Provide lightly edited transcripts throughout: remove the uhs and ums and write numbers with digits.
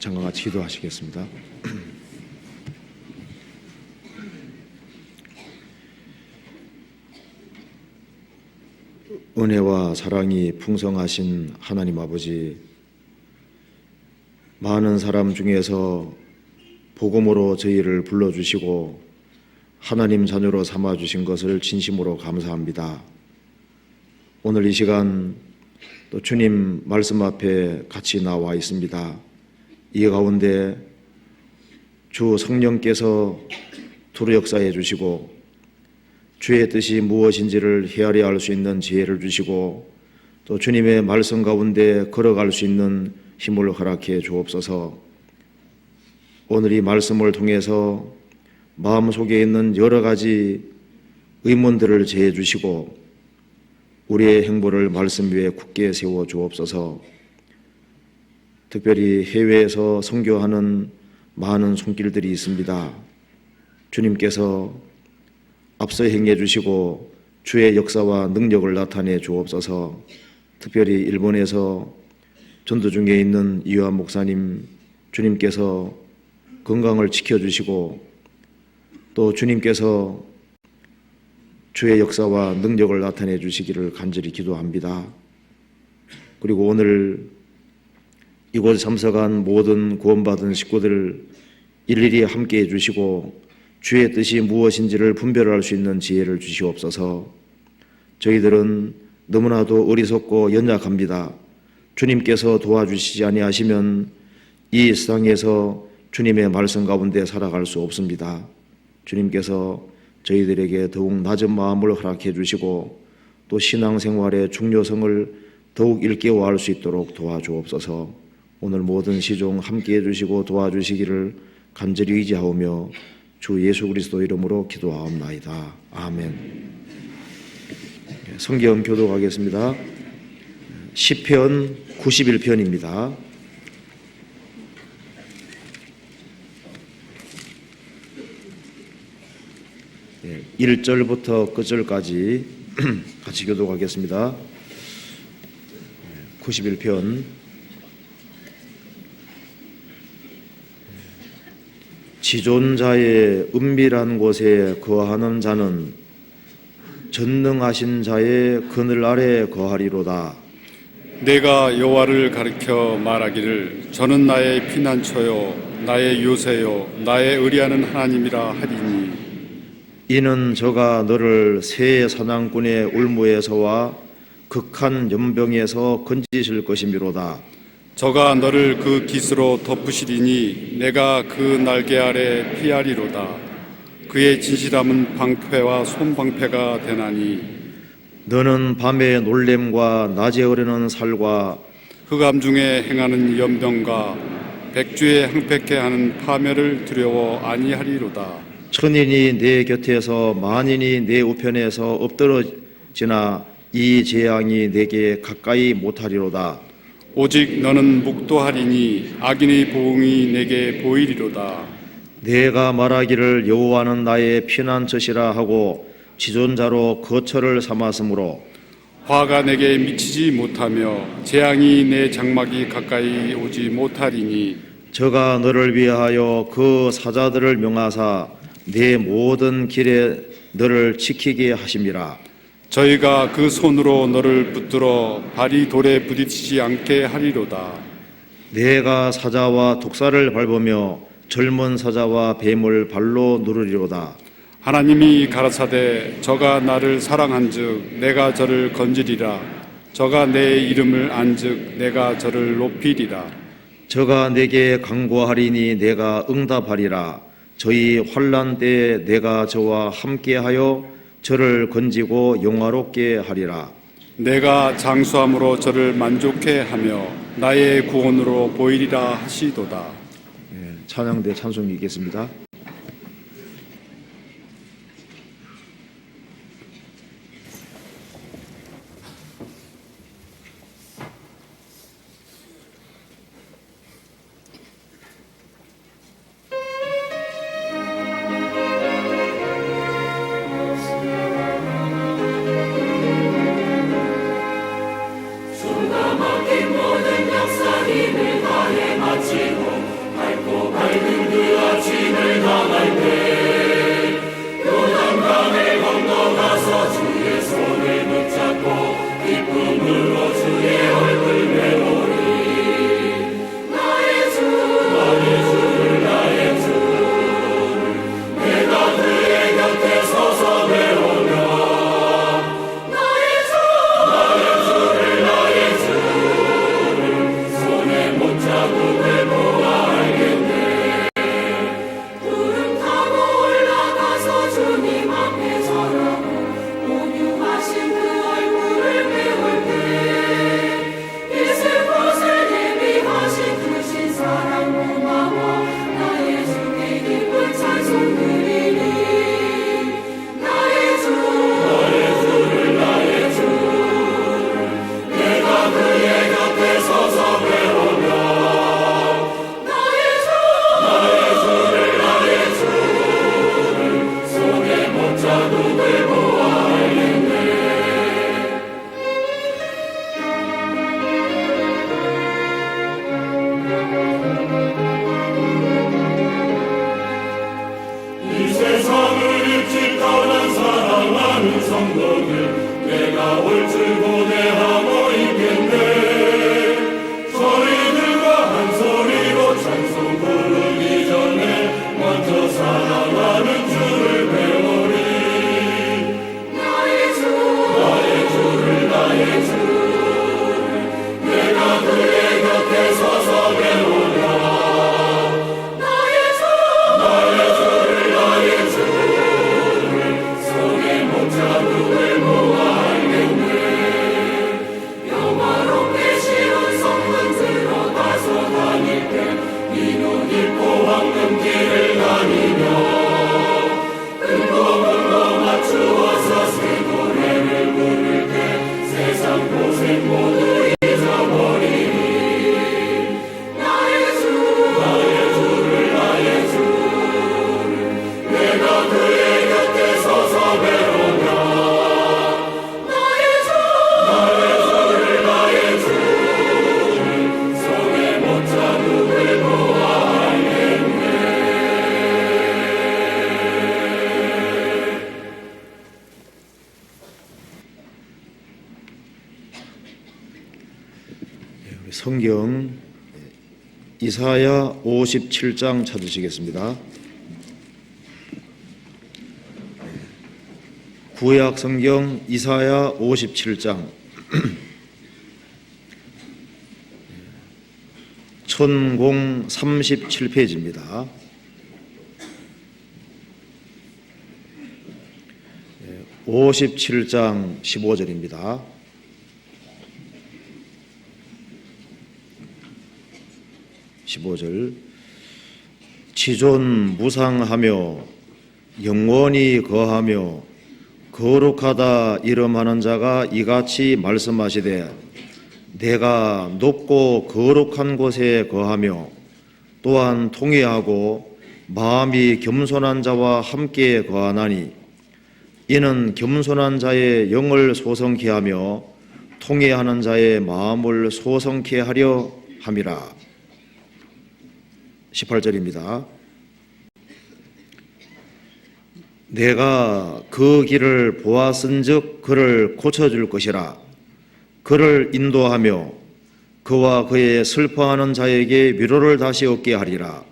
잠깐 같이 기도하시겠습니다. 은혜와 사랑이 풍성하신 하나님 아버지, 많은 사람 중에서 복음으로 저희를 불러주시고 하나님 자녀로 삼아주신 것을 진심으로 감사합니다. 오늘 이 시간 또 주님 말씀 앞에 같이 나와 있습니다. 이 가운데 주 성령께서 두루 역사해 주시고 주의 뜻이 무엇인지를 헤아려 알 수 있는 지혜를 주시고 또 주님의 말씀 가운데 걸어갈 수 있는 힘을 허락해 주옵소서. 오늘 이 말씀을 통해서 마음속에 있는 여러 가지 의문들을 제해 주시고 우리의 행보를 말씀 위에 굳게 세워 주옵소서. 특별히 해외에서 선교하는 많은 손길들이 있습니다. 주님께서 앞서 행해 주시고 주의 역사와 능력을 나타내 주옵소서. 특별히 일본에서 전도 중에 있는 이완 목사님, 주님께서 건강을 지켜주시고 또 주님께서 주의 역사와 능력을 나타내 주시기를 간절히 기도합니다. 그리고 오늘 이곳 참석한 모든 구원받은 식구들 일일이 함께해 주시고 주의 뜻이 무엇인지를 분별할 수 있는 지혜를 주시옵소서. 저희들은 너무나도 어리석고 연약합니다. 주님께서 도와주시지 아니하시면 이 세상에서 주님의 말씀 가운데 살아갈 수 없습니다. 주님께서 저희들에게 더욱 낮은 마음을 허락해 주시고 또 신앙생활의 중요성을 더욱 일깨워할 수 있도록 도와주옵소서. 오늘 모든 시종 함께해 주시고 도와주시기를 간절히 의지하오며 주 예수 그리스도 이름으로 기도하옵나이다. 아멘. 성경 교독하겠습니다. 시편 91편입니다. 1절부터 끝절까지 같이 교독하겠습니다. 91편. 지존자의 은밀한 곳에 거하는 자는 전능하신 자의 그늘 아래 거하리로다. 내가 여호와를 가리켜 말하기를 저는 나의 피난처요 나의 요새요 나의 의리하는 하나님이라 하리니 이는 저가 너를 새 사냥꾼의 울무에서와 극한 연병에서 건지실 것이미로다. 저가 너를 그 깃으로 덮으시리니 내가 그 날개 아래 피하리로다. 그의 진실함은 방패와 손방패가 되나니 너는 밤에 놀램과 낮에 어르는 살과 흑암 중에 행하는 연병과 백주에 항백해 하는 파멸을 두려워 아니하리로다. 천인이 내 곁에서 만인이 내 우편에서 엎드러지나 이 재앙이 내게 가까이 못하리로다. 오직 너는 묵도하리니 악인의 보응이 내게 보이리로다. 내가 말하기를 여호와는 나의 피난처시라 하고 지존자로 거처를 삼았으므로 화가 내게 미치지 못하며 재앙이 내 장막이 가까이 오지 못하리니 저가 너를 위하여 그 사자들을 명하사 내 모든 길에 너를 지키게 하심이라. 저희가 그 손으로 너를 붙들어 발이 돌에 부딪히지 않게 하리로다. 내가 사자와 독사를 밟으며 젊은 사자와 뱀을 발로 누르리로다. 하나님이 가라사대 저가 나를 사랑한즉 내가 저를 건지리라. 저가 내 이름을 안즉 내가 저를 높이리라. 저가 내게 간구하리니 내가 응답하리라. 저희 환난 때에 내가 저와 함께하여 저를 건지고 영화롭게 하리라. 내가 장수함으로 저를 만족해 하며 나의 구원으로 보이리라 하시도다. 찬양대 찬송이 있겠습니다. 숨가막힌 모든 역사 힘을 다해 마치고 성경 이사야 57장 찾으시겠습니다. 구약 성경 이사야 57장 1037페이지입니다. 57장 15절입니다. 15절 지존 무상하며 영원히 거하며 거룩하다 이름하는 자가 이같이 말씀하시되 내가 높고 거룩한 곳에 거하며 또한 통회하고 마음이 겸손한 자와 함께 거하나니 이는 겸손한 자의 영을 소성케 하며 통회하는 자의 마음을 소성케 하려 함이라. 18절입니다. 내가 그 길을 보았은즉 그를 고쳐줄 것이라. 그를 인도하며 그와 그의 슬퍼하는 자에게 위로를 다시 얻게 하리라.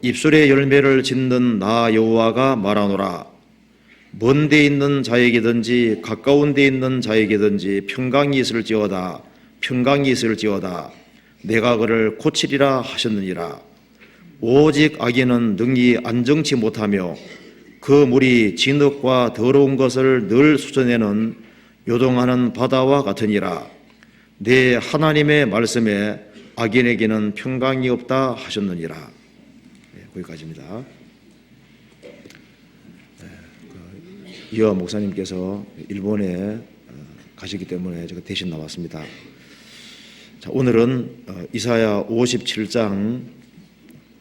입술의 열매를 짓는 나 여호와가 말하노라. 먼 데 있는 자에게든지 가까운 데 있는 자에게든지 평강이 있을지어다. 평강이 있을지어다. 내가 그를 고치리라 하셨느니라. 오직 악인은 능히 안정치 못하며 그 물이 진흙과 더러운 것을 늘 쏟아내는 요동하는 바다와 같으니라. 내 하나님의 말씀에 악인에게는 평강이 없다 하셨느니라. 거기까지입니다. 이화 목사님께서 일본에 가시기 때문에 제가 대신 나왔습니다. 자, 오늘은 이사야 57장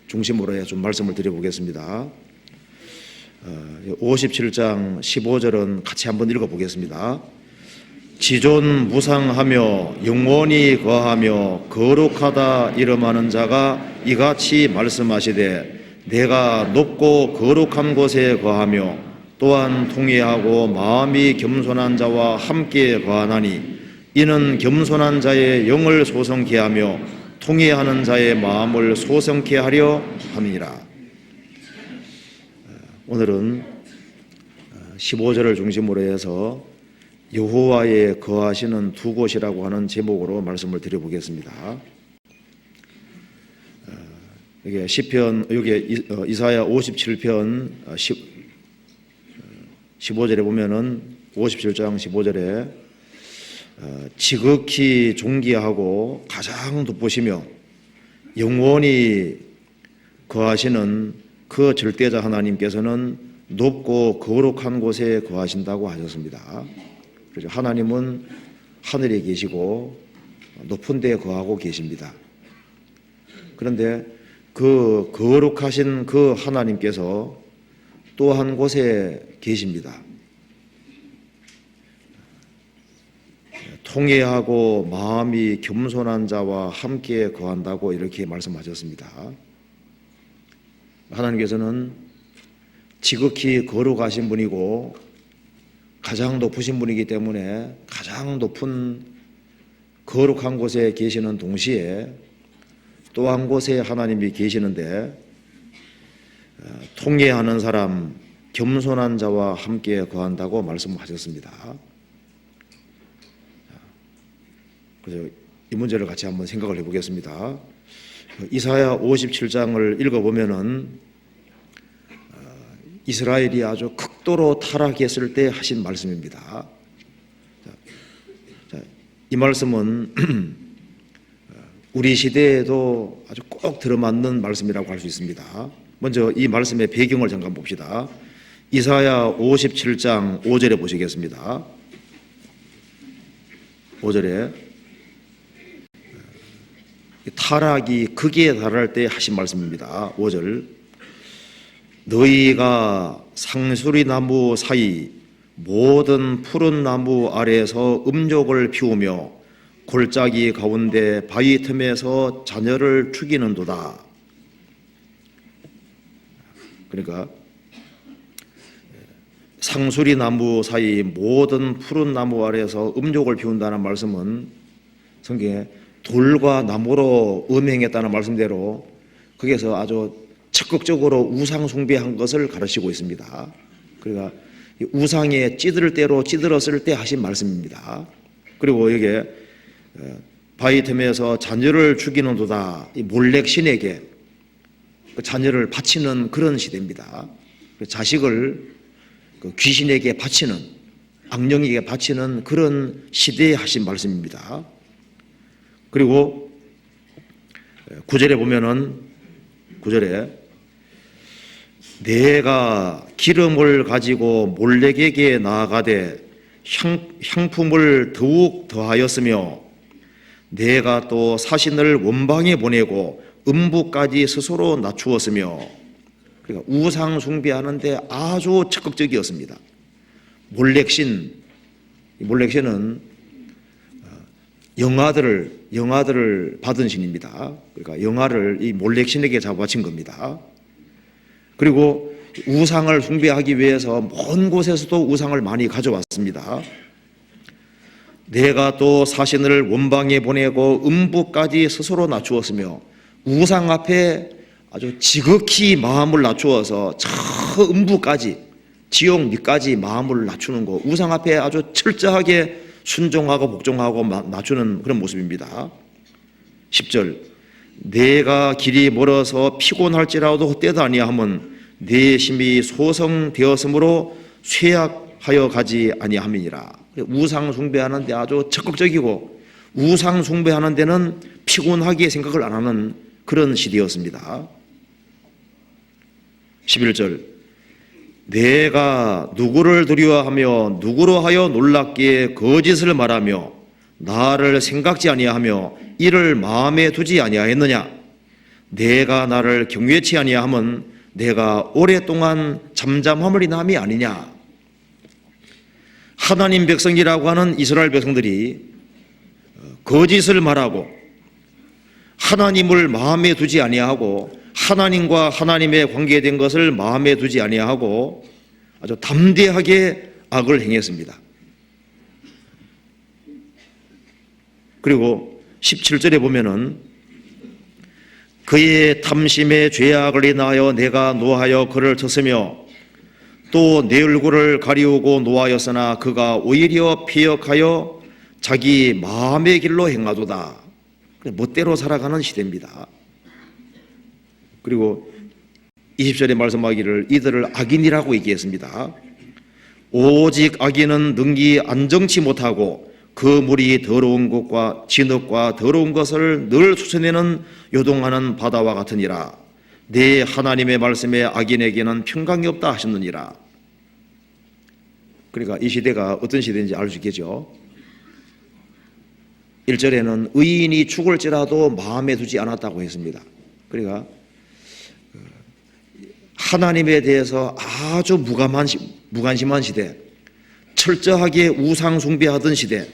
중심으로 좀 말씀을 드려보겠습니다. 57장 15절은 같이 한번 읽어보겠습니다. 지존 무상하며 영원히 거하며 거룩하다 이름하는 자가 이같이 말씀하시되 내가 높고 거룩한 곳에 거하며 또한 통회하고 마음이 겸손한 자와 함께 거하나니 이는 겸손한 자의 영을 소성케 하며 통회하는 자의 마음을 소성케 하려 함이니라. 오늘은 15절을 중심으로 해서 여호와의 거하시는 두 곳이라고 하는 제목으로 말씀을 드려보겠습니다. 여기 시편, 여기 이사야 57편 15절에 보면은 57장 15절에 지극히 존귀하고 가장 높으시며 영원히 거하시는 그 절대자 하나님께서는 높고 거룩한 곳에 거하신다고 하셨습니다. 그래서 하나님은 하늘에 계시고 높은 데에 거하고 계십니다. 그런데 그 거룩하신 그 하나님께서 또 한 곳에 계십니다. 통회하고 마음이 겸손한 자와 함께 거한다고 이렇게 말씀하셨습니다. 하나님께서는 지극히 거룩하신 분이고 가장 높으신 분이기 때문에 가장 높은 거룩한 곳에 계시는 동시에 또 한 곳에 하나님이 계시는데 통회하는 사람, 겸손한 자와 함께 거한다고 말씀하셨습니다. 그래서 이 문제를 같이 한번 생각을 해보겠습니다. 이사야 57장을 읽어보면은 이스라엘이 아주 극도로 타락했을 때 하신 말씀입니다. 이 말씀은 우리 시대에도 아주 꼭 들어맞는 말씀이라고 할 수 있습니다. 먼저 이 말씀의 배경을 잠깐 봅시다. 이사야 57장 5절에 보시겠습니다. 5절에 타락이 극에 달할 때 하신 말씀입니다. 5절, 너희가 상수리 나무 사이 모든 푸른 나무 아래에서 음욕을 피우며 골짜기 가운데 바위 틈에서 자녀를 죽이는도다. 그러니까 상수리 나무 사이 모든 푸른 나무 아래에서 음욕을 피운다는 말씀은 성경에 돌과 나무로 음행했다는 말씀대로 거기에서 아주 적극적으로 우상 숭배한 것을 가르치고 있습니다. 그러니까 우상에 찌들 대로 찌들었을 때 하신 말씀입니다. 그리고 여기에 바위 틈에서 자녀를 죽이는도다, 이 몰렉 신에게 자녀를 바치는 그런 시대입니다. 자식을 귀신에게 바치는, 악령에게 바치는 그런 시대에 하신 말씀입니다. 그리고 9절에 보면은 9절에 내가 기름을 가지고 몰렉에게 나아가되 향품을 더욱 더하였으며 내가 또 사신을 원방에 보내고 음부까지 스스로 낮추었으며, 그러니까 우상 숭배하는데 아주 적극적이었습니다. 몰렉신은 영아들을 받은 신입니다. 그러니까 영아를 이 몰렉신에게 잡아바친 겁니다. 그리고 우상을 숭배하기 위해서 먼 곳에서도 우상을 많이 가져왔습니다. 내가 또 사신을 원방에 보내고 음부까지 스스로 낮추었으며, 우상 앞에 아주 지극히 마음을 낮추어서 저 음부까지, 지옥 밑까지 마음을 낮추는 거, 우상 앞에 아주 철저하게 순종하고 복종하고 낮추는 그런 모습입니다. 10절, 내가 길이 멀어서 피곤할지라도 헛되다 아니하면 내 심이 소성되었으므로 쇠약하여 가지 아니함이니라. 우상 숭배하는 데 아주 적극적이고 우상 숭배하는 데는 피곤하게 생각을 안 하는 그런 시대였습니다. 11절, 내가 누구를 두려워하며 누구로 하여 놀랍게 거짓을 말하며 나를 생각지 아니하며 이를 마음에 두지 아니하였느냐. 내가 나를 경외치 아니하면 내가 오랫동안 잠잠함을 인함이 아니냐. 하나님 백성이라고 하는 이스라엘 백성들이 거짓을 말하고 하나님을 마음에 두지 아니하고 하나님과 하나님의 관계된 것을 마음에 두지 아니하고 아주 담대하게 악을 행했습니다. 그리고 17절에 보면은 그의 탐심의 죄악을 인하여 내가 노하여 그를 쳤으며 또 내 얼굴을 가리우고 노하였으나 그가 오히려 피역하여 자기 마음의 길로 행하도다. 멋대로 살아가는 시대입니다. 그리고 20절에 말씀하기를 이들을 악인이라고 얘기했습니다. 오직 악인은 능히 안정치 못하고 그 물이 더러운 것과 진흙과 더러운 것을 늘 수쳐내는 요동하는 바다와 같으니라. 내 하나님의 말씀에 악인에게는 평강이 없다 하셨느니라. 그러니까 이 시대가 어떤 시대인지 알 수 있겠죠. 1절에는 의인이 죽을지라도 마음에 두지 않았다고 했습니다. 그러니까 하나님에 대해서 아주 무관심한 시대, 철저하게 우상 숭배하던 시대,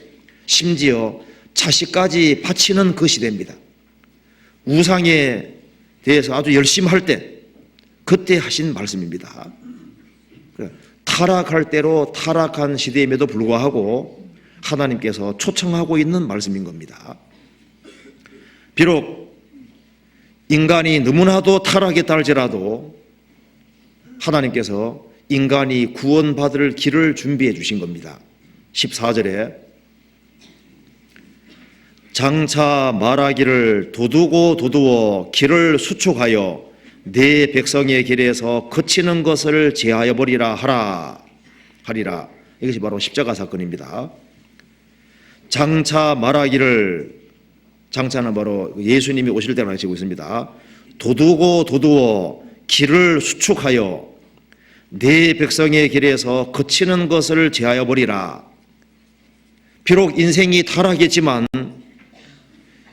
심지어 자식까지 바치는 그 시대입니다. 우상에 대해서 아주 열심히 할 때, 그때 하신 말씀입니다. 타락할 대로 타락한 시대임에도 불구하고 하나님께서 초청하고 있는 말씀인 겁니다. 비록 인간이 너무나도 타락했다 할지라도 하나님께서 인간이 구원받을 길을 준비해 주신 겁니다. 14절에 장차 말하기를 도두고 도두어 길을 수축하여 내 백성의 길에서 거치는 것을 제하여 버리라 하리라. 이것이 바로 십자가 사건입니다. 장차 말하기를, 장차는 바로 예수님이 오실 때를 가르치고 있습니다. 도두어 길을 수축하여 내 백성의 길에서 거치는 것을 제하여 버리라. 비록 인생이 타락했지만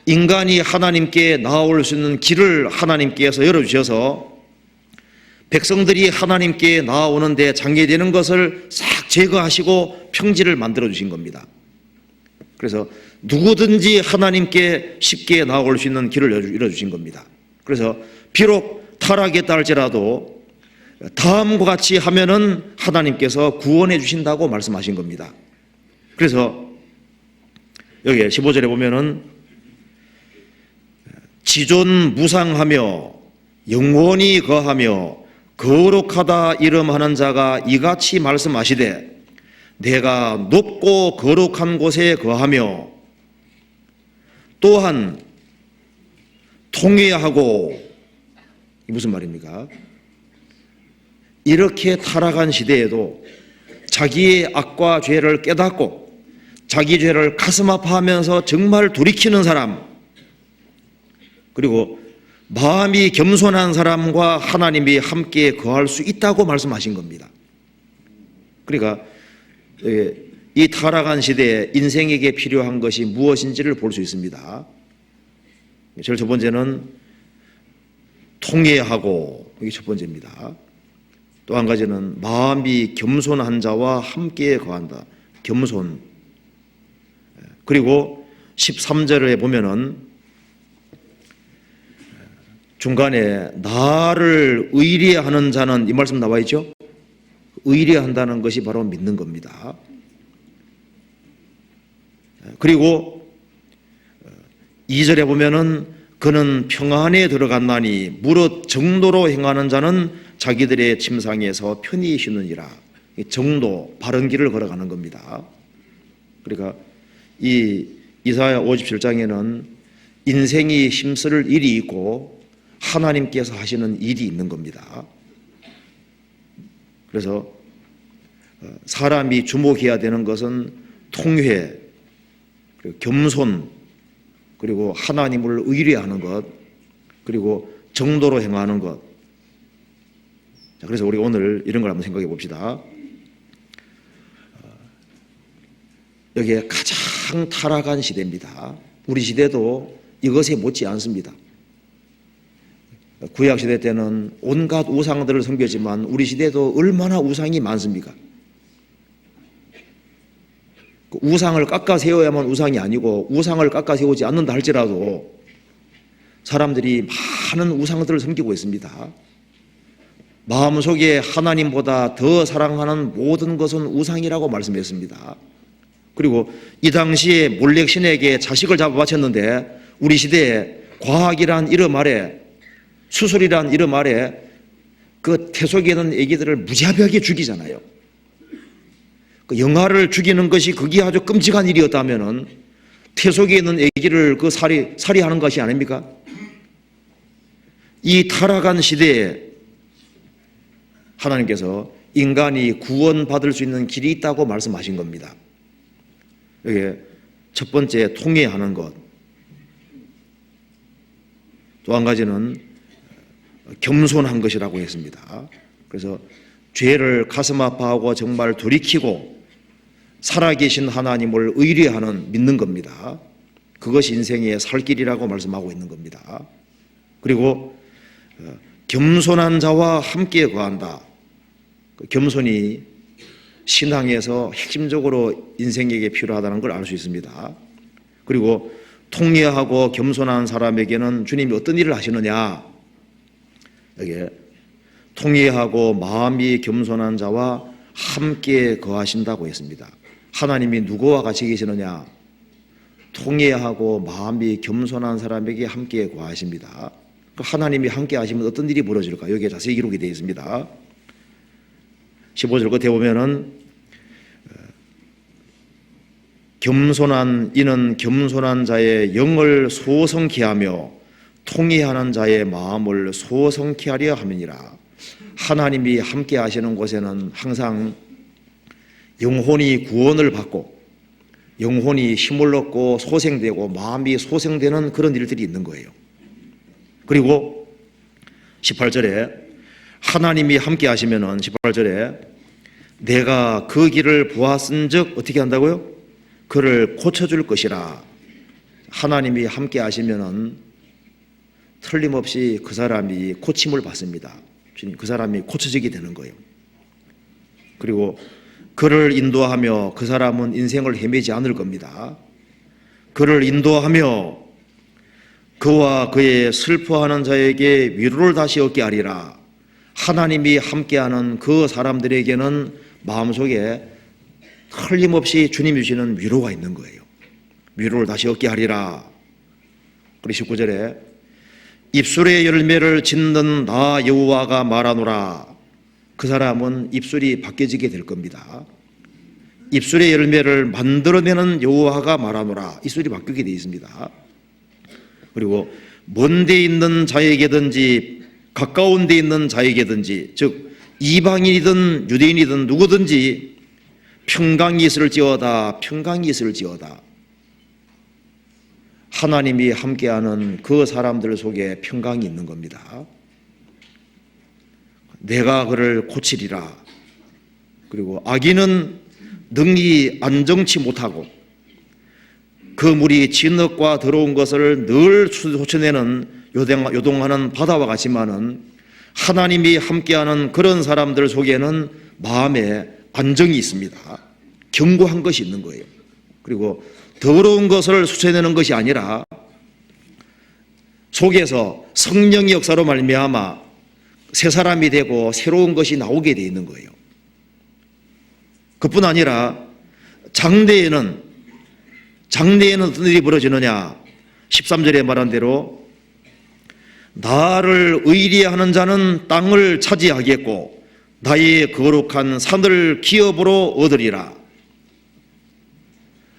인간이 하나님께 나아올 수 있는 길을 하나님께서 열어주셔서 백성들이 하나님께 나아오는데 장애되는 것을 싹 제거하시고 평지를 만들어 주신 겁니다. 그래서 누구든지 하나님께 쉽게 나아올 수 있는 길을 열어주신 겁니다. 그래서 비록 타락했다 할지라도 다음과 같이 하면은 하나님께서 구원해 주신다고 말씀하신 겁니다. 그래서 여기 15절에 보면은 지존무상하며 영원히 거하며 거룩하다 이름하는 자가 이같이 말씀하시되 내가 높고 거룩한 곳에 거하며 또한 통회하고, 이 무슨 말입니까? 이렇게 타락한 시대에도 자기의 악과 죄를 깨닫고 자기 죄를 가슴 아파하면서 정말 돌이키는 사람, 그리고 마음이 겸손한 사람과 하나님이 함께 거할 수 있다고 말씀하신 겁니다. 그러니까 이 타락한 시대에 인생에게 필요한 것이 무엇인지를 볼 수 있습니다. 제일 첫 번째는 통회하고, 이게 첫 번째입니다. 또 한 가지는 마음이 겸손한 자와 함께 거한다. 겸손. 그리고 13절에 보면은 중간에 나를 의리하는 자는, 이 말씀 나와 있죠? 의리한다는 것이 바로 믿는 겁니다. 그리고 2절에 보면은 그는 평안에 들어갔나니 무릇 정도로 행하는 자는 자기들의 침상에서 편히 쉬느니라. 정도, 바른 길을 걸어가는 겁니다. 그러니까 이 이사야 57장에는 인생이 힘쓸 일이 있고 하나님께서 하시는 일이 있는 겁니다. 그래서 사람이 주목해야 되는 것은 통회, 그리고 겸손, 그리고 하나님을 의뢰하는 것, 그리고 정도로 행하는 것. 그래서 우리 오늘 이런 걸 한번 생각해 봅시다. 여기에 가장 타락한 시대입니다. 우리 시대도 이것에 못지 않습니다. 구약 시대 때는 온갖 우상들을 섬겼지만 우리 시대도 얼마나 우상이 많습니까? 우상을 깎아 세워야만 우상이 아니고 우상을 깎아 세우지 않는다 할지라도 사람들이 많은 우상들을 섬기고 있습니다. 마음속에 하나님보다 더 사랑하는 모든 것은 우상이라고 말씀했습니다. 그리고 이 당시에 몰렉신에게 자식을 잡아 바쳤는데 우리 시대에 과학이란 이름 아래, 수술이란 이름 아래 그 태속에 있는 애기들을 무자비하게 죽이잖아요. 그 영아를 죽이는 것이 그게 아주 끔찍한 일이었다면은 태속에 있는 애기를 그 살해하는 것이 아닙니까? 이 타락한 시대에 하나님께서 인간이 구원받을 수 있는 길이 있다고 말씀하신 겁니다. 여기 첫 번째 통회하는 것, 또 한 가지는 겸손한 것이라고 했습니다. 그래서 죄를 가슴 아파하고 정말 돌이키고 살아계신 하나님을 의뢰하는, 믿는 겁니다. 그것이 인생의 살 길이라고 말씀하고 있는 겁니다. 그리고 겸손한 자와 함께 거한다. 겸손이 신앙에서 핵심적으로 인생에게 필요하다는 걸 알 수 있습니다. 그리고 통회하고 겸손한 사람에게는 주님이 어떤 일을 하시느냐, 여기에 통회하고 마음이 겸손한 자와 함께 거하신다고 했습니다. 하나님이 누구와 같이 계시느냐? 통회하고 마음이 겸손한 사람에게 함께 거하십니다. 하나님이 함께 하시면 어떤 일이 벌어질까? 여기에 자세히 기록이 되어 있습니다. 15절 끝에 보면은 겸손한 이는 겸손한 자의 영을 소성케 하며 통회하는 자의 마음을 소성케 하려 함이니라. 하나님이 함께 하시는 곳에는 항상 영혼이 구원을 받고 영혼이 힘을 얻고 소생되고 마음이 소생되는 그런 일들이 있는 거예요. 그리고 18절에 하나님이 함께 하시면은 18절에 내가 그 길을 보았은즉 어떻게 한다고요? 그를 고쳐줄 것이라. 하나님이 함께 하시면은 틀림없이 그 사람이 고침을 받습니다. 그 사람이 고쳐지게 되는 거예요. 그리고 그를 인도하며 그 사람은 인생을 헤매지 않을 겁니다. 그를 인도하며 그와 그의 슬퍼하는 자에게 위로를 다시 얻게 하리라. 하나님이 함께하는 그 사람들에게는 마음속에 틀림없이 주님이 주시는 위로가 있는 거예요. 위로를 다시 얻게 하리라. 그리고 19절에 입술의 열매를 짓는 나 여호와가 말하노라. 그 사람은 입술이 바뀌어지게 될 겁니다. 입술의 열매를 만들어내는 여호와가 말하노라. 입술이 바뀌게 되어 있습니다. 그리고 먼 데 있는 자에게든지 가까운 데 있는 자에게든지, 즉 이방인이든 유대인이든 누구든지 평강이 있을지어다. 평강이 있을지어다. 하나님이 함께하는 그 사람들 속에 평강이 있는 겁니다. 내가 그를 고치리라. 그리고 악인은 능히 안정치 못하고 그 물이 진흙과 더러운 것을 늘 솟아내는 요동하는 바다와 같지만은 하나님이 함께하는 그런 사람들 속에는 마음에 안정이 있습니다. 견고한 것이 있는 거예요. 그리고 더러운 것을 솟아내는 것이 아니라 속에서 성령의 역사로 말미암아 새 사람이 되고 새로운 것이 나오게 되어 있는 거예요. 그뿐 아니라 장래에는 어떤 일이 벌어지느냐. 13절에 말한 대로 나를 의리하는 자는 땅을 차지하겠고 나의 거룩한 산을 기업으로 얻으리라.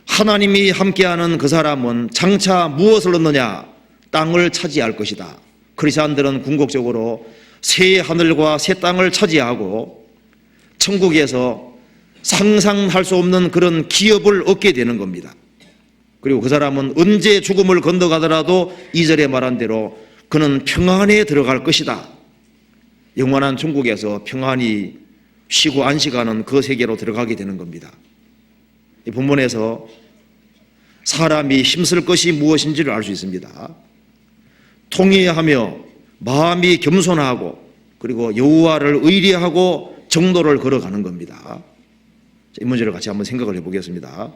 하나님이 함께하는 그 사람은 장차 무엇을 얻느냐? 땅을 차지할 것이다. 크리스찬들은 궁극적으로 새 하늘과 새 땅을 차지하고 천국에서 상상할 수 없는 그런 기업을 얻게 되는 겁니다. 그리고 그 사람은 언제 죽음을 건너가더라도 2절에 말한 대로 그는 평안에 들어갈 것이다. 영원한 천국에서 평안히 쉬고 안식하는 그 세계로 들어가게 되는 겁니다. 이 본문에서 사람이 힘쓸 것이 무엇인지를 알 수 있습니다. 통회하며 마음이 겸손하고 그리고 여호와를 의리하고 정도를 걸어가는 겁니다. 이 문제를 같이 한번 생각을 해보겠습니다.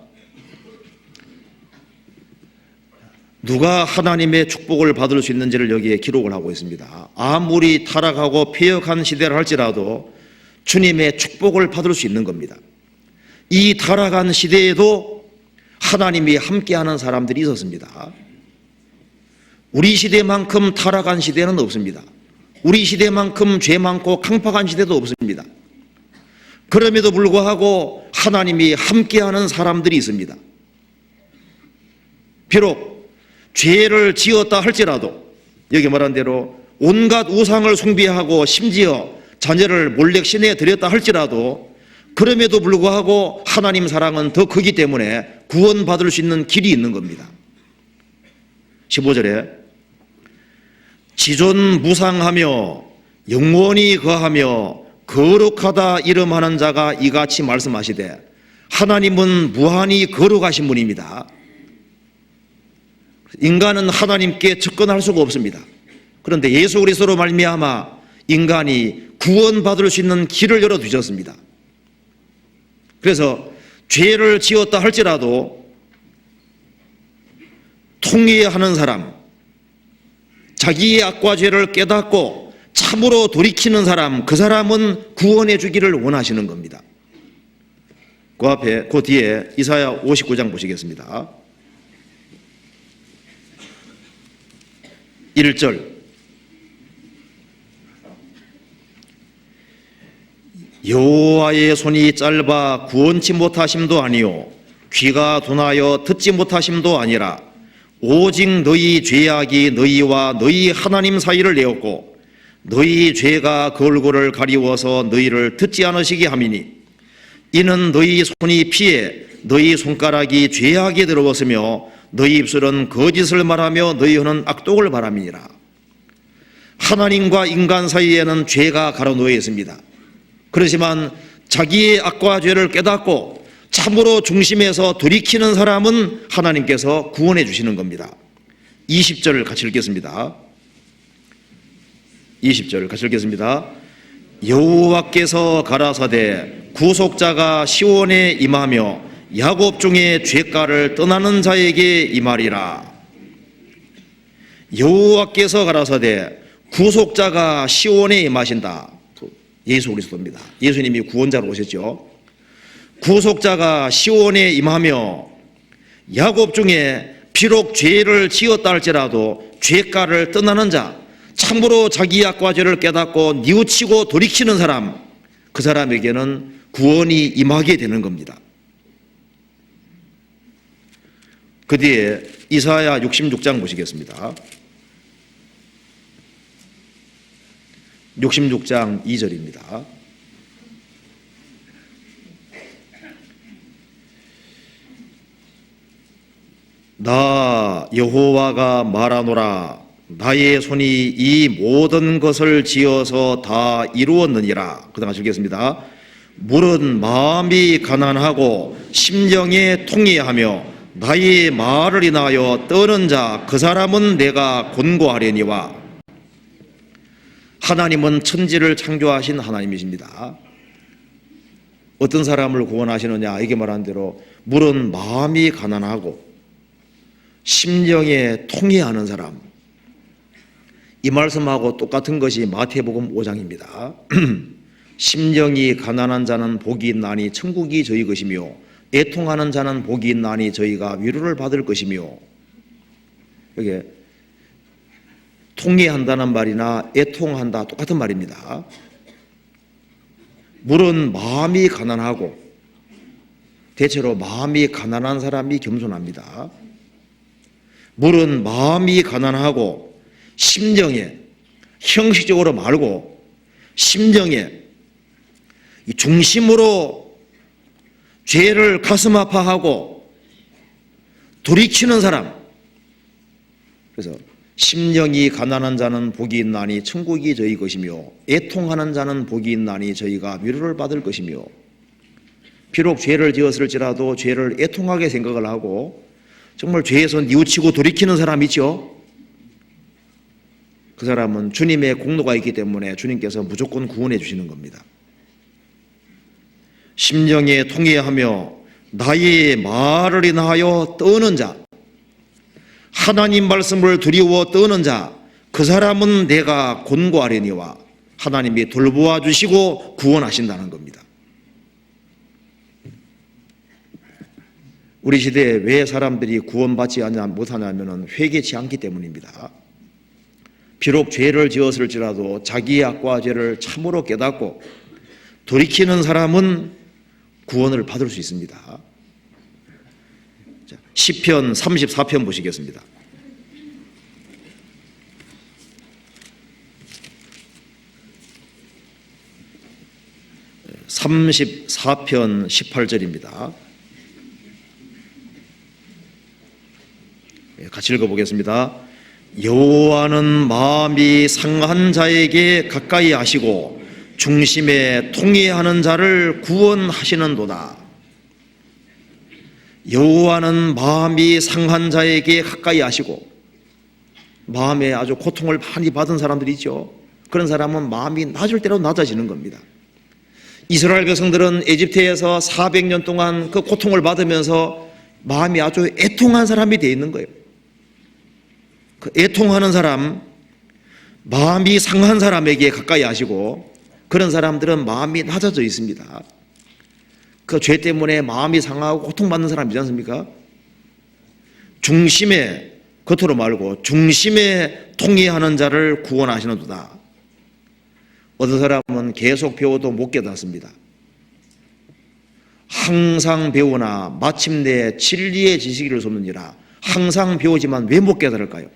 누가 하나님의 축복을 받을 수 있는지를 여기에 기록을 하고 있습니다. 아무리 타락하고 패역한 시대를 할지라도 주님의 축복을 받을 수 있는 겁니다. 이 타락한 시대에도 하나님이 함께하는 사람들이 있었습니다. 우리 시대만큼 타락한 시대는 없습니다. 우리 시대만큼 죄 많고 강팍한 시대도 없습니다. 그럼에도 불구하고 하나님이 함께하는 사람들이 있습니다. 비록 죄를 지었다 할지라도 여기 말한 대로 온갖 우상을 숭배하고 심지어 자녀를 몰래 신에 드렸다 할지라도 그럼에도 불구하고 하나님 사랑은 더 크기 때문에 구원받을 수 있는 길이 있는 겁니다. 15절에 지존무상하며 영원히 거하며 거룩하다 이름하는 자가 이같이 말씀하시되 하나님은 무한히 거룩하신 분입니다. 인간은 하나님께 접근할 수가 없습니다. 그런데 예수 그리스도로 말미암아 인간이 구원받을 수 있는 길을 열어두셨습니다. 그래서 죄를 지었다 할지라도 통회하는 사람, 자기의 악과 죄를 깨닫고 참으로 돌이키는 사람, 그 사람은 구원해 주기를 원하시는 겁니다. 그 뒤에 이사야 59장 보시겠습니다. 1절 여호와의 손이 짧아 구원치 못하심도 아니요 귀가 둔하여 듣지 못하심도 아니라 오직 너희 죄악이 너희와 너희 하나님 사이를 내었고 너희 죄가 그 얼굴을 가리워서 너희를 듣지 않으시게 함이니 이는 너희 손이 피해 너희 손가락이 죄악에 들어왔으며 너희 입술은 거짓을 말하며 너희 혀는 악독을 바람이니라. 하나님과 인간 사이에는 죄가 가로놓여 있습니다. 그렇지만 자기의 악과 죄를 깨닫고 참으로 중심에서 돌이키는 사람은 하나님께서 구원해 주시는 겁니다. 20절 같이 읽겠습니다. 20절 같이 읽겠습니다. 여호와께서 가라사대 구속자가 시온에 임하며 야곱 중에 죄가를 떠나는 자에게 임하리라. 여호와께서 가라사대 구속자가 시온에 임하신다. 예수 그리스도입니다. 예수님이 구원자로 오셨죠. 구속자가 시온에 임하며 야곱 중에 비록 죄를 지었다 할지라도 죄가를 떠나는 자, 참으로 자기 악과 죄를 깨닫고 뉘우치고 돌이키는 사람, 그 사람에게는 구원이 임하게 되는 겁니다. 그 뒤에 이사야 66장 보시겠습니다. 66장 2절입니다. 나 여호와가 말하노라. 나의 손이 이 모든 것을 지어서 다 이루었느니라. 그 다음 같이 읽겠습니다. 물은 마음이 가난하고 심령에 통해하며 나의 말을 인하여 떠는 자 그 사람은 내가 곤고하려니와. 하나님은 천지를 창조하신 하나님이십니다. 어떤 사람을 구원하시느냐, 이게 말한 대로 물은 마음이 가난하고 심령에 통해하는 사람, 이 말씀하고 똑같은 것이 마태복음 5장입니다. 심령이 가난한 자는 복이 있나니 천국이 저희 것이며 애통하는 자는 복이 있나니 저희가 위로를 받을 것이며. 여기 통해한다는 말이나 애통한다 똑같은 말입니다. 물은 마음이 가난하고, 대체로 마음이 가난한 사람이 겸손합니다. 물은 마음이 가난하고 심령에, 형식적으로 말고 심령에 중심으로 죄를 가슴 아파하고 돌이키는 사람. 그래서 심령이 가난한 자는 복이 있나니 천국이 저희 것이며 애통하는 자는 복이 있나니 저희가 위로를 받을 것이며. 비록 죄를 지었을지라도 죄를 애통하게 생각을 하고 정말 죄에서 뉘우치고 돌이키는 사람 있죠. 그 사람은 주님의 공로가 있기 때문에 주님께서 무조건 구원해 주시는 겁니다. 심령에 통해하며 나의 말을 인하여 떠는 자, 하나님 말씀을 두려워 떠는 자, 그 사람은 내가 곤고하려니와. 하나님이 돌보아 주시고 구원하신다는 겁니다. 우리 시대에 왜 사람들이 구원받지 못하냐면 회개치 않기 때문입니다. 비록 죄를 지었을지라도 자기의 악과 죄를 참으로 깨닫고 돌이키는 사람은 구원을 받을 수 있습니다. 시편 34편 보시겠습니다. 34편 18절입니다. 같이 읽어보겠습니다. 여호와는 마음이 상한 자에게 가까이 하시고 중심에 통해하는 자를 구원하시는도다. 여호와는 마음이 상한 자에게 가까이 하시고, 마음에 아주 고통을 많이 받은 사람들이 있죠. 그런 사람은 마음이 낮을 대로 낮아지는 겁니다. 이스라엘 백성들은 에집트에서 400년 동안 그 고통을 받으면서 마음이 아주 애통한 사람이 되어 있는 거예요. 그 애통하는 사람, 마음이 상한 사람에게 가까이 하시고, 그런 사람들은 마음이 낮아져 있습니다. 그 죄 때문에 마음이 상하고 고통받는 사람이지 않습니까? 중심에, 겉으로 말고 중심에 통해하는 자를 구원하시는도다. 어떤 사람은 계속 배워도 못 깨닫습니다. 항상 배우나 마침내 진리의 지식을 솟느니라. 항상 배우지만 왜 못 깨달을까요?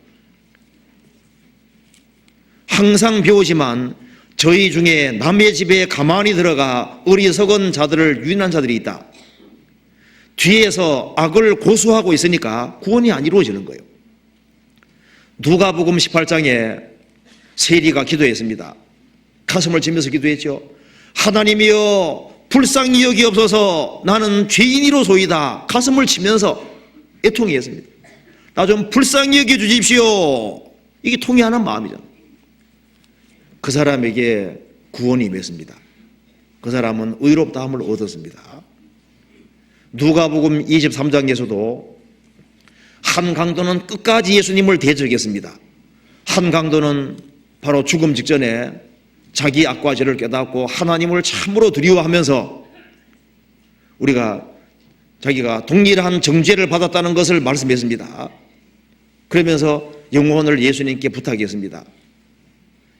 항상 배우지만 저희 중에 남의 집에 가만히 들어가 어리석은 자들을 유인한 자들이 있다. 뒤에서 악을 고수하고 있으니까 구원이 안 이루어지는 거예요. 누가복음 18장에 세리가 기도했습니다. 가슴을 치면서 기도했죠. 하나님이여 불쌍히 여기옵소서, 나는 죄인이로소이다. 가슴을 치면서 애통했습니다. 나 좀 불쌍히 여겨주십시오. 이게 통회하는 마음이잖아요. 그 사람에게 구원이 임했습니다. 그 사람은 의롭다함을 얻었습니다. 누가복음 23장에서도 한 강도는 끝까지 예수님을 대적했습니다. 한 강도는 바로 죽음 직전에 자기 악과 죄를 깨닫고 하나님을 참으로 두려워하면서 자기가 동일한 정죄를 받았다는 것을 말씀했습니다. 그러면서 영혼을 예수님께 부탁했습니다.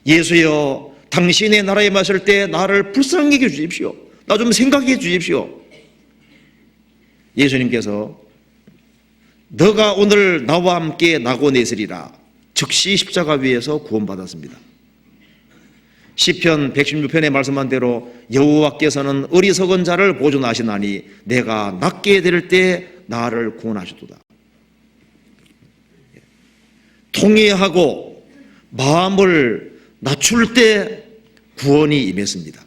예수여, 당신의 나라에 마실 때 나를 불쌍히 여겨 주십시오. 나 좀 생각해 주십시오. 예수님께서 너가 오늘 나와 함께 낙원에 있으리라. 즉시 십자가 위에서 구원받았습니다. 시편 116편에 말씀한 대로 여호와께서는 어리석은 자를 보존하시나니 내가 낫게 될 때 나를 구원하셨도다. 통회하고 마음을 낮출 때 구원이 임했습니다.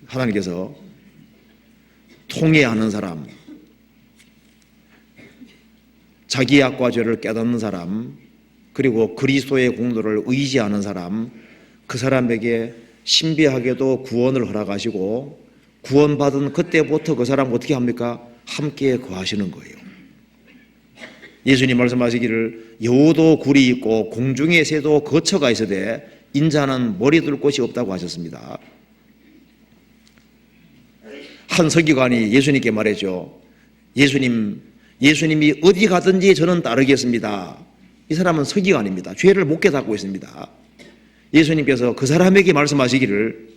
하나님께서 통회하는 사람, 자기 악과 죄를 깨닫는 사람, 그리고 그리스도의 공로를 의지하는 사람, 그 사람에게 신비하게도 구원을 허락하시고 구원받은 그때부터 그 사람 어떻게 합니까? 함께 거하시는 거예요. 예수님 말씀하시기를 여우도 굴이 있고 공중의 새도 거처가 있으되 인자는 머리 둘 곳이 없다고 하셨습니다. 한 서기관이 예수님께 말했죠. 예수님이 어디 가든지 저는 따르겠습니다. 이 사람은 서기관입니다. 죄를 못 깨닫고 있습니다. 예수님께서 그 사람에게 말씀하시기를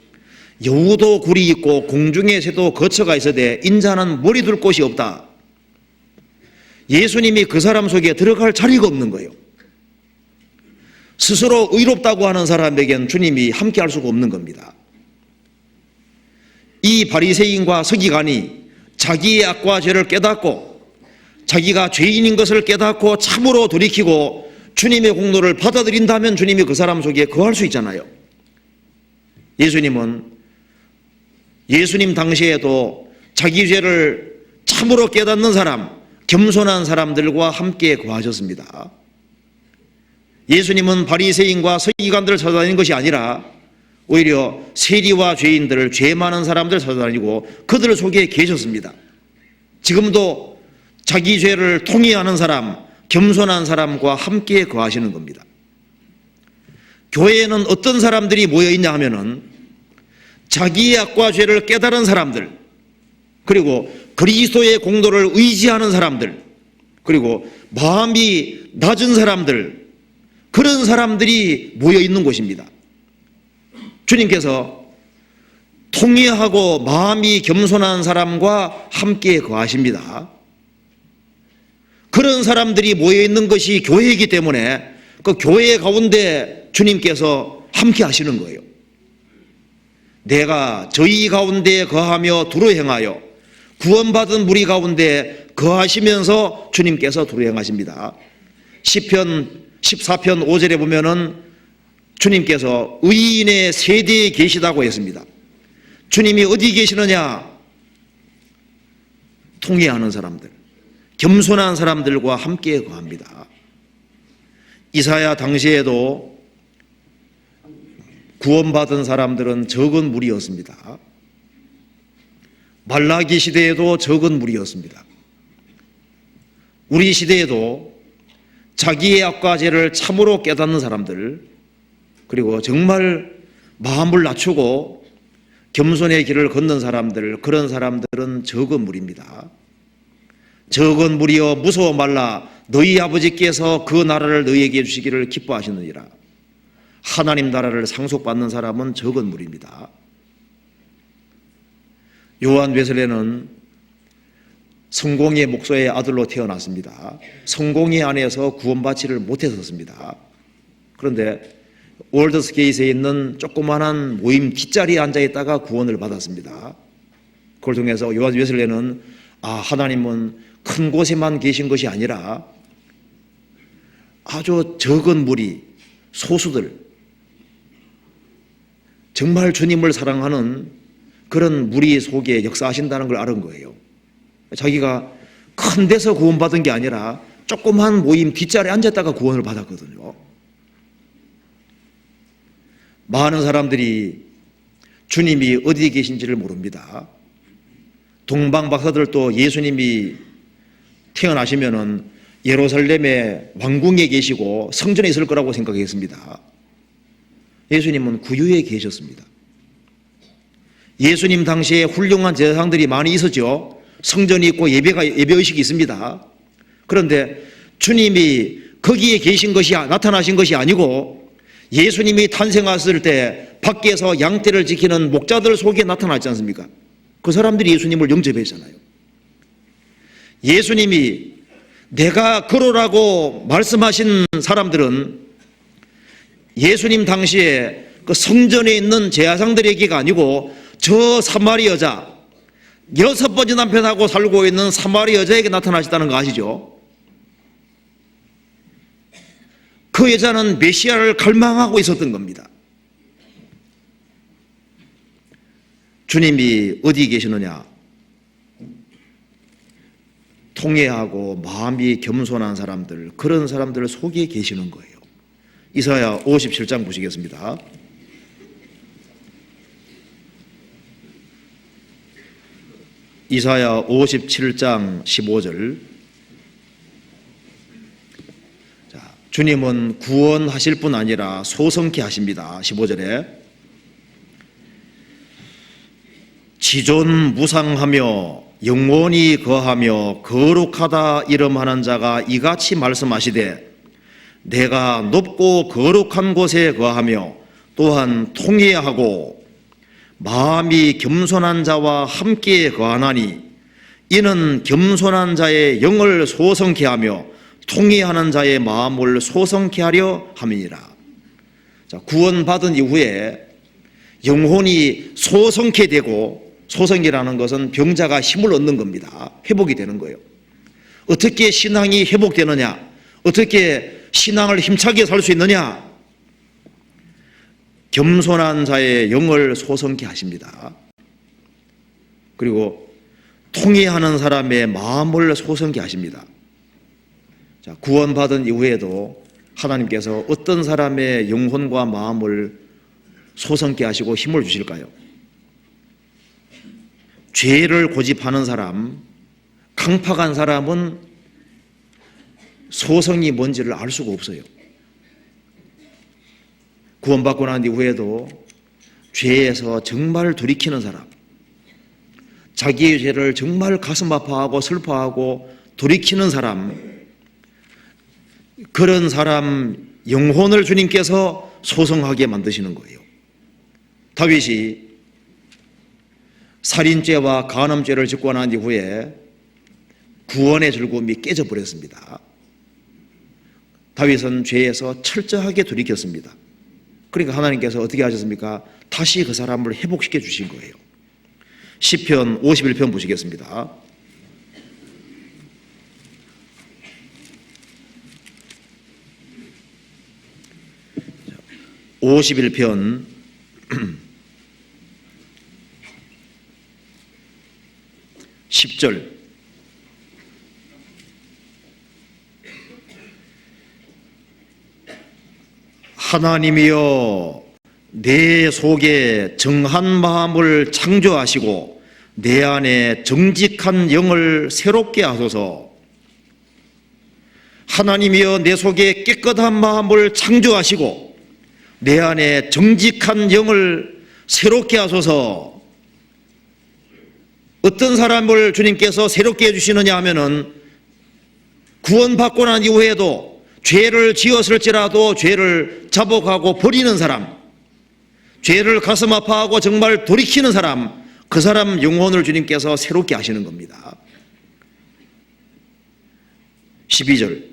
여우도 굴이 있고 공중의 새도 거처가 있으되 인자는 머리 둘 곳이 없다. 예수님이 그 사람 속에 들어갈 자리가 없는 거예요. 스스로 의롭다고 하는 사람에게는 주님이 함께 할 수가 없는 겁니다. 이 바리새인과 서기관이 자기의 악과 죄를 깨닫고 자기가 죄인인 것을 깨닫고 참으로 돌이키고 주님의 공로를 받아들인다면 주님이 그 사람 속에 거할 수 있잖아요. 예수님 당시에도 자기 죄를 참으로 깨닫는 사람, 겸손한 사람들과 함께 거하셨습니다. 예수님은 바리새인과 서기관들을 찾아다니는 것이 아니라 오히려 세리와 죄인들을, 죄 많은 사람들을 찾아다니고 그들 속에 계셨습니다. 지금도 자기 죄를 통회하는 사람, 겸손한 사람과 함께 거하시는 겁니다. 교회에는 어떤 사람들이 모여있냐 하면은 자기의 악과 죄를 깨달은 사람들, 그리고 그리스도의 공로를 의지하는 사람들, 그리고 마음이 낮은 사람들, 그런 사람들이 모여있는 곳입니다. 주님께서 통회하고 마음이 겸손한 사람과 함께 거하십니다. 그런 사람들이 모여있는 것이 교회이기 때문에 그 교회 가운데 주님께서 함께 하시는 거예요. 내가 저희 가운데 거하며 두루 행하여 구원받은 무리 가운데 거하시면서 주님께서 두루 행하십니다. 시편 14편 5절에 보면은 주님께서 의인의 세대에 계시다고 했습니다. 주님이 어디 계시느냐? 통회하는 사람들, 겸손한 사람들과 함께 거합니다. 이사야 당시에도 구원받은 사람들은 적은 무리였습니다. 말라기 시대에도 적은 무리였습니다. 우리 시대에도 자기의 악과 죄를 참으로 깨닫는 사람들, 그리고 정말 마음을 낮추고 겸손의 길을 걷는 사람들, 그런 사람들은 적은 무리입니다. 적은 무리여 무서워 말라, 너희 아버지께서 그 나라를 너희에게 주시기를 기뻐하시느니라. 하나님 나라를 상속받는 사람은 적은 무리입니다. 요한 웨슬레는 성공의 목소의 아들로 태어났습니다. 성공의 안에서 구원받지를 못했었습니다. 그런데 월드스게이트에 있는 조그마한 모임 뒷자리에 앉아있다가 구원을 받았습니다. 그걸 통해서 요한 웨슬레는 하나님은 큰 곳에만 계신 것이 아니라 아주 적은 무리, 소수들, 정말 주님을 사랑하는 그런 무리 속에 역사하신다는 걸 알은 거예요. 자기가 큰 데서 구원받은 게 아니라 조그만 모임 뒷자리에 앉았다가 구원을 받았거든요. 많은 사람들이 주님이 어디에 계신지를 모릅니다. 동방 박사들도 예수님이 태어나시면은 예루살렘의 왕궁에 계시고 성전에 있을 거라고 생각했습니다. 예수님은 구유에 계셨습니다. 예수님 당시에 훌륭한 제사장들이 많이 있었죠. 성전이 있고 예배의식이 있습니다. 그런데 주님이 거기에 계신 것이 나타나신 것이 아니고 예수님이 탄생했을 때 밖에서 양떼를 지키는 목자들 속에 나타났지 않습니까? 그 사람들이 예수님을 영접했잖아요. 예수님이 내가 그러라고 말씀하신 사람들은 예수님 당시에 그 성전에 있는 제사장들에게가 아니고 저 사마리 여자, 6번째 남편하고 살고 있는 사마리 여자에게 나타나셨다는 거 아시죠? 그 여자는 메시아를 갈망하고 있었던 겁니다. 주님이 어디 계시느냐? 통회하고 마음이 겸손한 사람들, 그런 사람들 속에 계시는 거예요. 이사야 57장 보시겠습니다. 이사야 57장 15절. 자, 주님은 구원하실 뿐 아니라 소성케 하십니다. 15절에 지존무상하며 영원히 거하며 거룩하다 이름하는 자가 이같이 말씀하시되 내가 높고 거룩한 곳에 거하며 또한 통회하고 마음이 겸손한 자와 함께 거하나니 이는 겸손한 자의 영을 소성케 하며 통회하는 자의 마음을 소성케 하려 함이니라. 자, 구원받은 이후에 영혼이 소성케 되고, 소성이라는 것은 병자가 힘을 얻는 겁니다. 회복이 되는 거예요. 어떻게 신앙이 회복되느냐? 어떻게 신앙을 힘차게 살 수 있느냐? 겸손한 자의 영을 소성케 하십니다. 그리고 통회하는 사람의 마음을 소성케 하십니다. 자, 구원받은 이후에도 하나님께서 어떤 사람의 영혼과 마음을 소성케 하시고 힘을 주실까요? 죄를 고집하는 사람, 강팍한 사람은 소성이 뭔지를 알 수가 없어요. 구원받고 난 이후에도 죄에서 정말 돌이키는 사람, 자기의 죄를 정말 가슴 아파하고 슬퍼하고 돌이키는 사람, 그런 사람 영혼을 주님께서 소성하게 만드시는 거예요. 다윗이 살인죄와 간음죄를 짓고 난 이후에 구원의 즐거움이 깨져버렸습니다. 다윗은 죄에서 철저하게 돌이켰습니다. 그러니까 하나님께서 어떻게 하셨습니까? 다시 그 사람을 회복시켜 주신 거예요. 시편 51편 보시겠습니다. 자, 51편 10절. 하나님이여 내 속에 정한 마음을 창조하시고 내 안에 정직한 영을 새롭게 하소서. 하나님이여 내 속에 깨끗한 마음을 창조하시고 내 안에 정직한 영을 새롭게 하소서. 어떤 사람을 주님께서 새롭게 해주시느냐 하면은 구원받고 난 이후에도 죄를 지었을지라도 죄를 자복하고 버리는 사람, 죄를 가슴 아파하고 정말 돌이키는 사람, 그 사람 영혼을 주님께서 새롭게 하시는 겁니다. 12절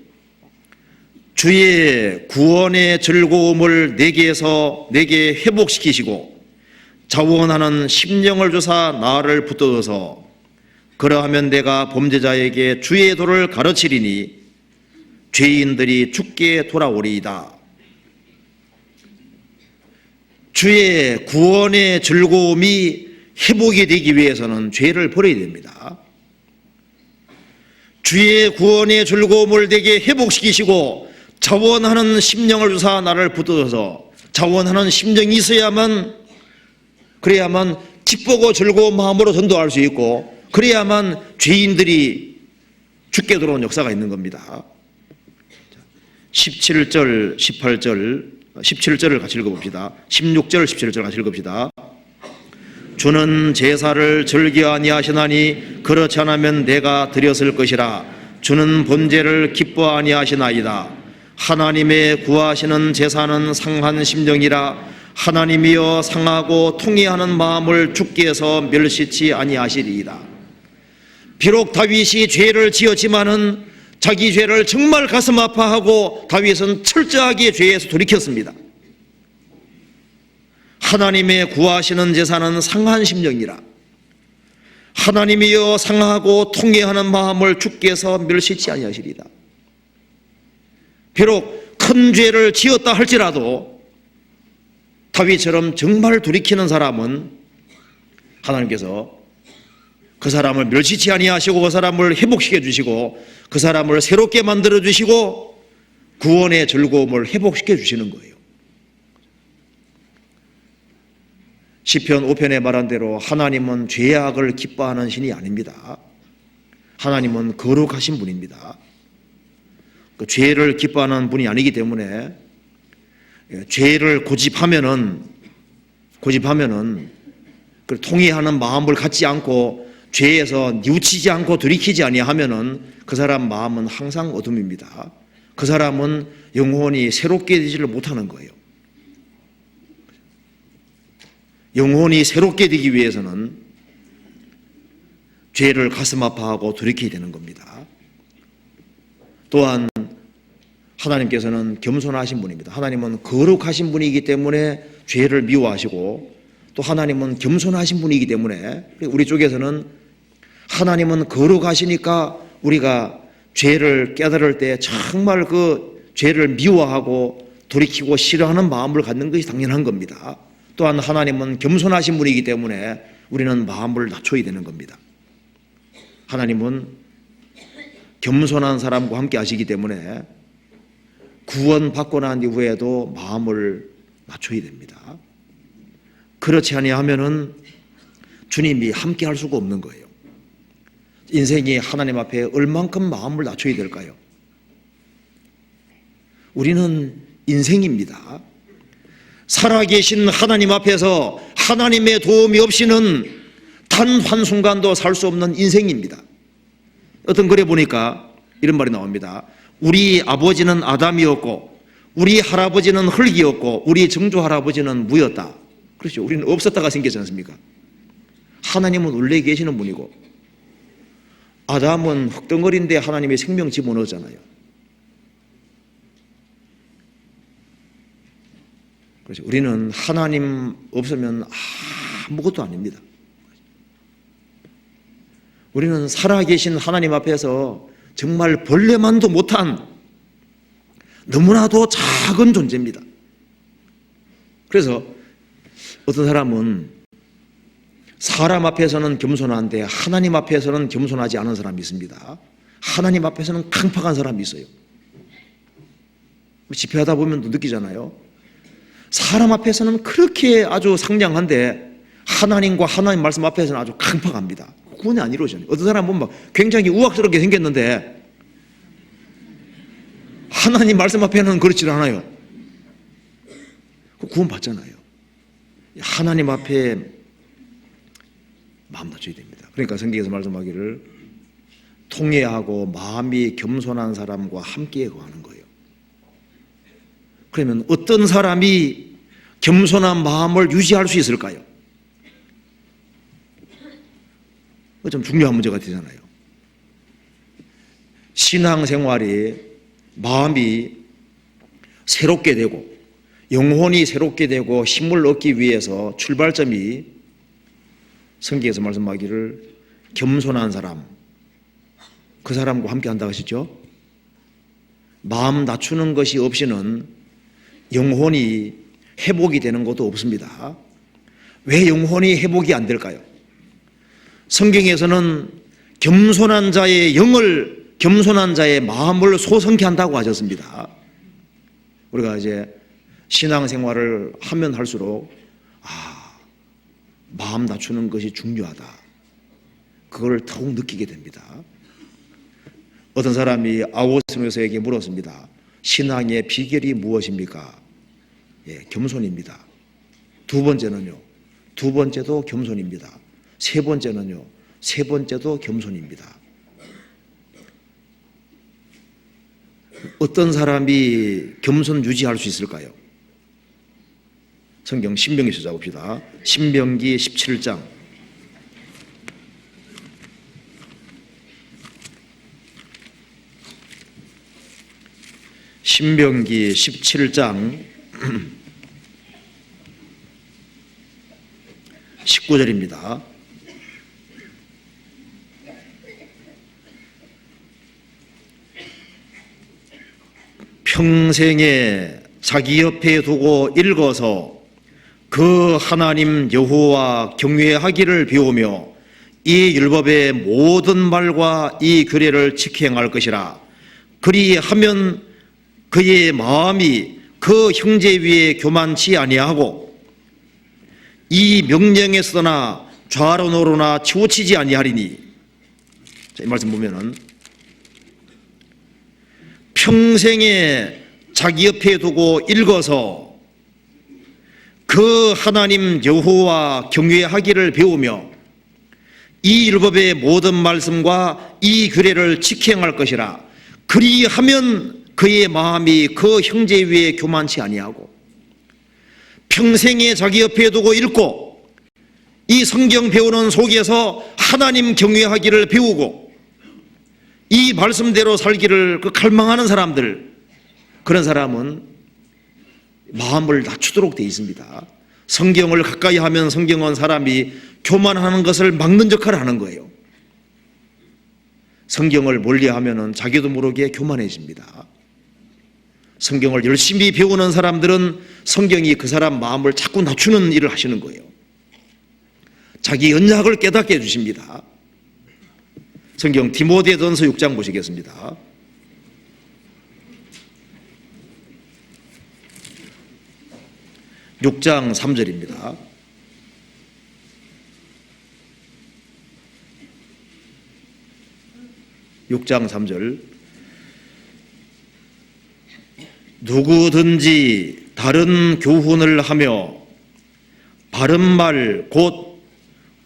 주의 구원의 즐거움을 내게 회복시키시고 자원하는 심령을 주사 나를 붙들어서 그러하면 내가 범죄자에게 주의 도를 가르치리니 죄인들이 죽게 돌아오리이다. 주의 구원의 즐거움이 회복이 되기 위해서는 죄를 버려야 됩니다. 주의 구원의 즐거움을 내게 회복시키시고 자원하는 심령을 주사 나를 붙들어서 자원하는 심령이 있어야만 그래야만 기쁘고 즐거운 마음으로 전도할 수 있고 그래야만 죄인들이 죽게 들어온 역사가 있는 겁니다. 17절, 18절, 17절을 같이 읽어봅시다. 16절, 17절 같이 읽읍시다. 주는 제사를 즐겨 아니하시나니 그렇지 않으면 내가 드렸을 것이라. 주는 번제를 기뻐 아니하시나이다. 하나님의 구하시는 제사는 상한 심령이라. 하나님이여 상하고 통회하는 마음을 주께서 멸시치 아니하시리이다. 비록 다윗이 죄를 지었지만은 자기 죄를 정말 가슴 아파하고 다윗은 철저하게 죄에서 돌이켰습니다. 하나님의 구하시는 제사는 상한 심령이라. 하나님이여 상하고 통회하는 마음을 주께서 멸시치 아니하시리이다. 비록 큰 죄를 지었다 할지라도 다윗처럼 정말 돌이키는 사람은 하나님께서 그 사람을 멸시치 아니하시고 그 사람을 회복시켜 주시고 그 사람을 새롭게 만들어 주시고 구원의 즐거움을 회복시켜 주시는 거예요. 시편 5편에 말한 대로 하나님은 죄악을 기뻐하는 신이 아닙니다. 하나님은 거룩하신 분입니다. 그 죄를 기뻐하는 분이 아니기 때문에 죄를 고집하면은 그 통회하는 마음을 갖지 않고 죄에서 뉘우치지 않고 돌이키지 아니하면은 그 사람 마음은 항상 어둠입니다. 그 사람은 영혼이 새롭게 되지를 못하는 거예요. 영혼이 새롭게 되기 위해서는 죄를 가슴 아파하고 돌이켜야 되는 겁니다. 또한 하나님께서는 겸손하신 분입니다. 하나님은 거룩하신 분이기 때문에 죄를 미워하시고 또 하나님은 겸손하신 분이기 때문에 우리 쪽에서는 하나님은 거룩하시니까 우리가 죄를 깨달을 때 정말 그 죄를 미워하고 돌이키고 싫어하는 마음을 갖는 것이 당연한 겁니다. 또한 하나님은 겸손하신 분이기 때문에 우리는 마음을 낮춰야 되는 겁니다. 하나님은 겸손한 사람과 함께 하시기 때문에 구원받고 난 이후에도 마음을 낮춰야 됩니다. 그렇지 아니하면은 주님이 함께 할 수가 없는 거예요. 인생이 하나님 앞에 얼만큼 마음을 낮춰야 될까요? 우리는 인생입니다. 살아계신 하나님 앞에서 하나님의 도움이 없이는 단 한순간도 살 수 없는 인생입니다. 어떤 글에 보니까 이런 말이 나옵니다. 우리 아버지는 아담이었고 우리 할아버지는 흙이었고 우리 증조 할아버지는 무였다. 그렇죠. 우리는 없었다가 생겼지 않습니까? 하나님은 원래 계시는 분이고 아담은 흙덩어리인데 하나님의 생명 집어넣었잖아요. 그렇죠. 우리는 하나님 없으면 아무것도 아닙니다. 우리는 살아계신 하나님 앞에서 정말 벌레만도 못한 너무나도 작은 존재입니다. 그래서 어떤 사람은 사람 앞에서는 겸손한데 하나님 앞에서는 겸손하지 않은 사람이 있습니다. 하나님 앞에서는 강팍한 사람이 있어요. 집회하다 보면 느끼잖아요. 사람 앞에서는 그렇게 아주 상냥한데 하나님과 하나님 말씀 앞에서는 아주 강팍합니다. 구원이 안 이루어져요. 어떤 사람은 막 굉장히 우악스럽게 생겼는데 하나님 말씀 앞에는 그렇지 않아요. 구원 받잖아요. 하나님 앞에 마음 낮춰야 됩니다. 그러니까 성경에서 말씀하기를 통회하고 마음이 겸손한 사람과 함께 거하는 거예요. 그러면 어떤 사람이 겸손한 마음을 유지할 수 있을까요? 좀 중요한 문제가 되잖아요. 신앙생활이 마음이 새롭게 되고 영혼이 새롭게 되고 힘을 얻기 위해서 출발점이 성경에서 말씀하기를 겸손한 사람, 그 사람과 함께 한다고 하시죠. 마음 낮추는 것이 없이는 영혼이 회복이 되는 것도 없습니다. 왜 영혼이 회복이 안 될까요? 성경에서는 겸손한 자의 영을, 겸손한 자의 마음을 소성케 한다고 하셨습니다. 우리가 이제 신앙생활을 하면 할수록 마음 낮추는 것이 중요하다, 그걸 더욱 느끼게 됩니다. 어떤 사람이 아우구스티노스에게 물었습니다. 신앙의 비결이 무엇입니까? 겸손입니다. 두 번째는요? 두 번째도 겸손입니다. 세 번째는요? 세 번째도 겸손입니다. 어떤 사람이 겸손 유지할 수 있을까요? 성경 신명기 찾아봅시다. 신명기 17장. 신명기 17장 19절입니다. 평생에 자기 옆에 두고 읽어서 그 하나님 여호와 경외하기를 배우며 이 율법의 모든 말과 이 규례를 지켜 행할 것이라. 그리하면 그의 마음이 그 형제 위에 교만치 아니하고 이 명령에 쓰나 좌로노로나 치우치지 아니하리니. 자, 이 말씀 보면은 평생에 자기 옆에 두고 읽어서 그 하나님 여호와 경외하기를 배우며 이 율법의 모든 말씀과 이 규례를 지켜 행할 것이라. 그리하면 그의 마음이 그 형제 위에 교만치 아니하고. 평생에 자기 옆에 두고 읽고 이 성경 배우는 속에서 하나님 경외하기를 배우고 이 말씀대로 살기를 갈망하는 사람들, 그런 사람은 마음을 낮추도록 되어 있습니다. 성경을 가까이 하면 성경은 사람이 교만하는 것을 막는 역할을 하는 거예요. 성경을 멀리하면 자기도 모르게 교만해집니다. 성경을 열심히 배우는 사람들은 성경이 그 사람 마음을 자꾸 낮추는 일을 하시는 거예요. 자기 연약을 깨닫게 해주십니다. 성경 디모데전서 6장 보시겠습니다. (6장 3절입니다) 6장 3절. 누구든지 다른 교훈을 하며 바른 말 곧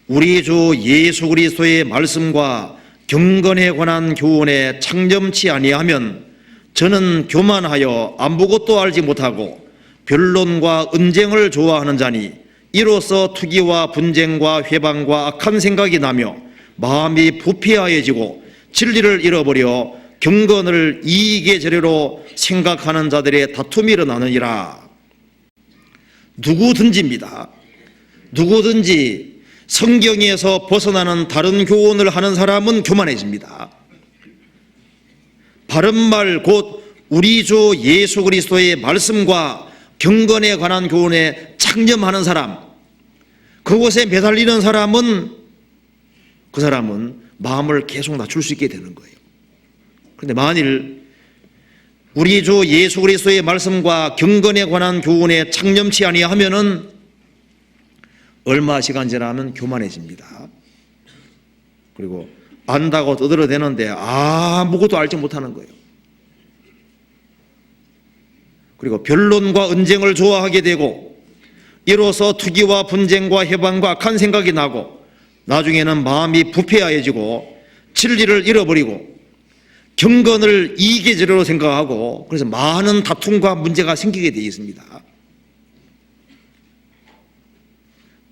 우리 주 예수 그리스도의 말씀과 경건에 관한 교훈에 창념치 아니하면 저는 교만하여 아무것도 알지 못하고 변론과 언쟁을 좋아하는 자니 이로써 투기와 분쟁과 회방과 악한 생각이 나며 마음이 부패하여지고 진리를 잃어버려 경건을 이익의 재료로 생각하는 자들의 다툼이 일어나느니라. 누구든지입니다. 누구든지 성경에서 벗어나는 다른 교훈을 하는 사람은 교만해집니다. 바른 말 곧 우리 주 예수 그리스도의 말씀과 경건에 관한 교훈에 창념하는 사람, 그곳에 매달리는 사람은 그 사람은 마음을 계속 낮출 수 있게 되는 거예요. 그런데 만일 우리 주 예수 그리스도의 말씀과 경건에 관한 교훈에 창념치 아니하면은 얼마 시간 지나면 교만해집니다. 그리고 안다고 떠들어대는데 아무것도 알지 못하는 거예요. 그리고 변론과 언쟁을 좋아하게 되고 이로써 투기와 분쟁과 해방과 악한 생각이 나고 나중에는 마음이 부패하여지고 진리를 잃어버리고 경건을 이익의 재료로 생각하고 그래서 많은 다툼과 문제가 생기게 되어 있습니다.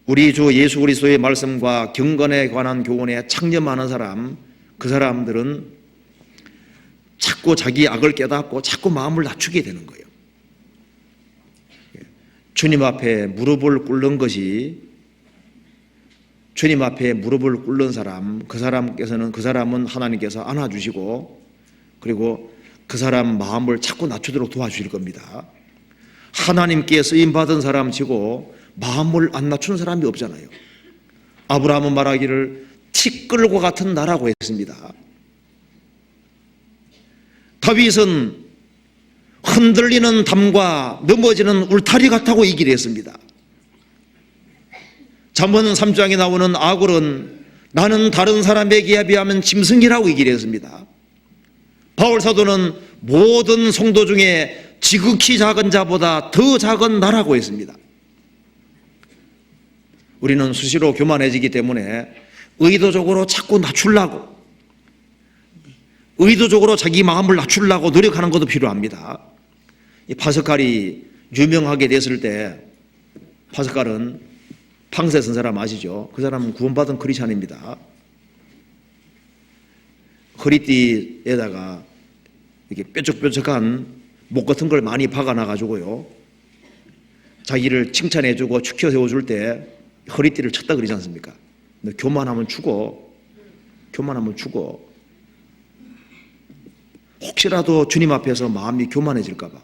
우리 주 예수 그리스도의 말씀과 경건에 관한 교훈에 창념하는 사람, 그 사람들은 자꾸 자기 악을 깨닫고 자꾸 마음을 낮추게 되는 거예요. 주님 앞에 무릎을 꿇는 것이, 주님 앞에 무릎을 꿇는 사람, 그 사람은 하나님께서 안아주시고, 그리고 그 사람 마음을 자꾸 낮추도록 도와주실 겁니다. 하나님께 쓰임받은 사람 치고 마음을 안 낮춘 사람이 없잖아요. 아브라함은 말하기를 티끌과 같은 나라고 했습니다. 다윗은 흔들리는 담과 넘어지는 울타리 같다고 얘기를 했습니다. 잠언 3장에 나오는 아굴은 나는 다른 사람에게 비하면 짐승이라고 얘기를 했습니다. 바울 사도는 모든 성도 중에 지극히 작은 자보다 더 작은 나라고 했습니다. 우리는 수시로 교만해지기 때문에 의도적으로 자꾸 낮추려고, 의도적으로 자기 마음을 낮추려고 노력하는 것도 필요합니다. 이 파스칼이 유명하게 됐을 때, 파스칼은 팡세 쓴 사람 아시죠? 그 사람은 구원받은 크리스찬입니다. 허리띠에다가 이렇게 뾰족뾰족한 목 같은 걸 많이 박아놔가지고요, 자기를 칭찬해주고 축혀 세워줄 때 허리띠를 쳤다 그러지 않습니까? 근데 교만하면 죽어. 교만하면 죽어. 혹시라도 주님 앞에서 마음이 교만해질까봐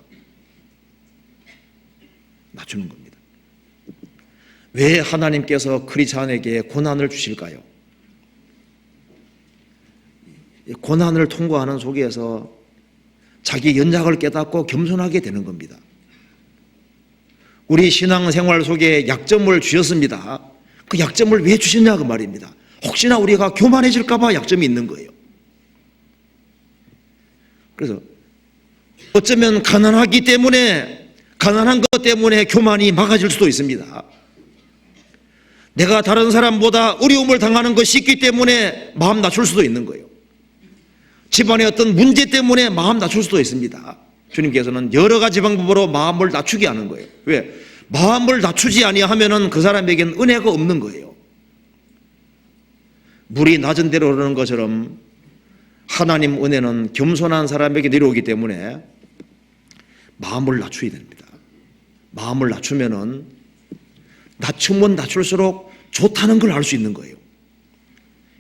낮추는 겁니다. 왜 하나님께서 크리스찬에게 고난을 주실까요? 고난을 통과하는 속에서 자기 연약을 깨닫고 겸손하게 되는 겁니다. 우리 신앙생활 속에 약점을 주셨습니다. 그 약점을 왜 주셨냐 그 말입니다. 혹시나 우리가 교만해질까봐 약점이 있는 거예요. 그래서 어쩌면 가난하기 때문에, 가난한 것 때문에 교만이 막아질 수도 있습니다. 내가 다른 사람보다 어려움을 당하는 것이 있기 때문에 마음 낮출 수도 있는 거예요. 집안의 어떤 문제 때문에 마음 낮출 수도 있습니다. 주님께서는 여러 가지 방법으로 마음을 낮추게 하는 거예요. 왜? 마음을 낮추지 아니하면은 그 사람에게는 은혜가 없는 거예요. 물이 낮은 데로 흐르는 것처럼 하나님 은혜는 겸손한 사람에게 내려오기 때문에 마음을 낮춰야 됩니다. 마음을 낮추면은 낮추면 낮출수록 좋다는 걸 알 수 있는 거예요.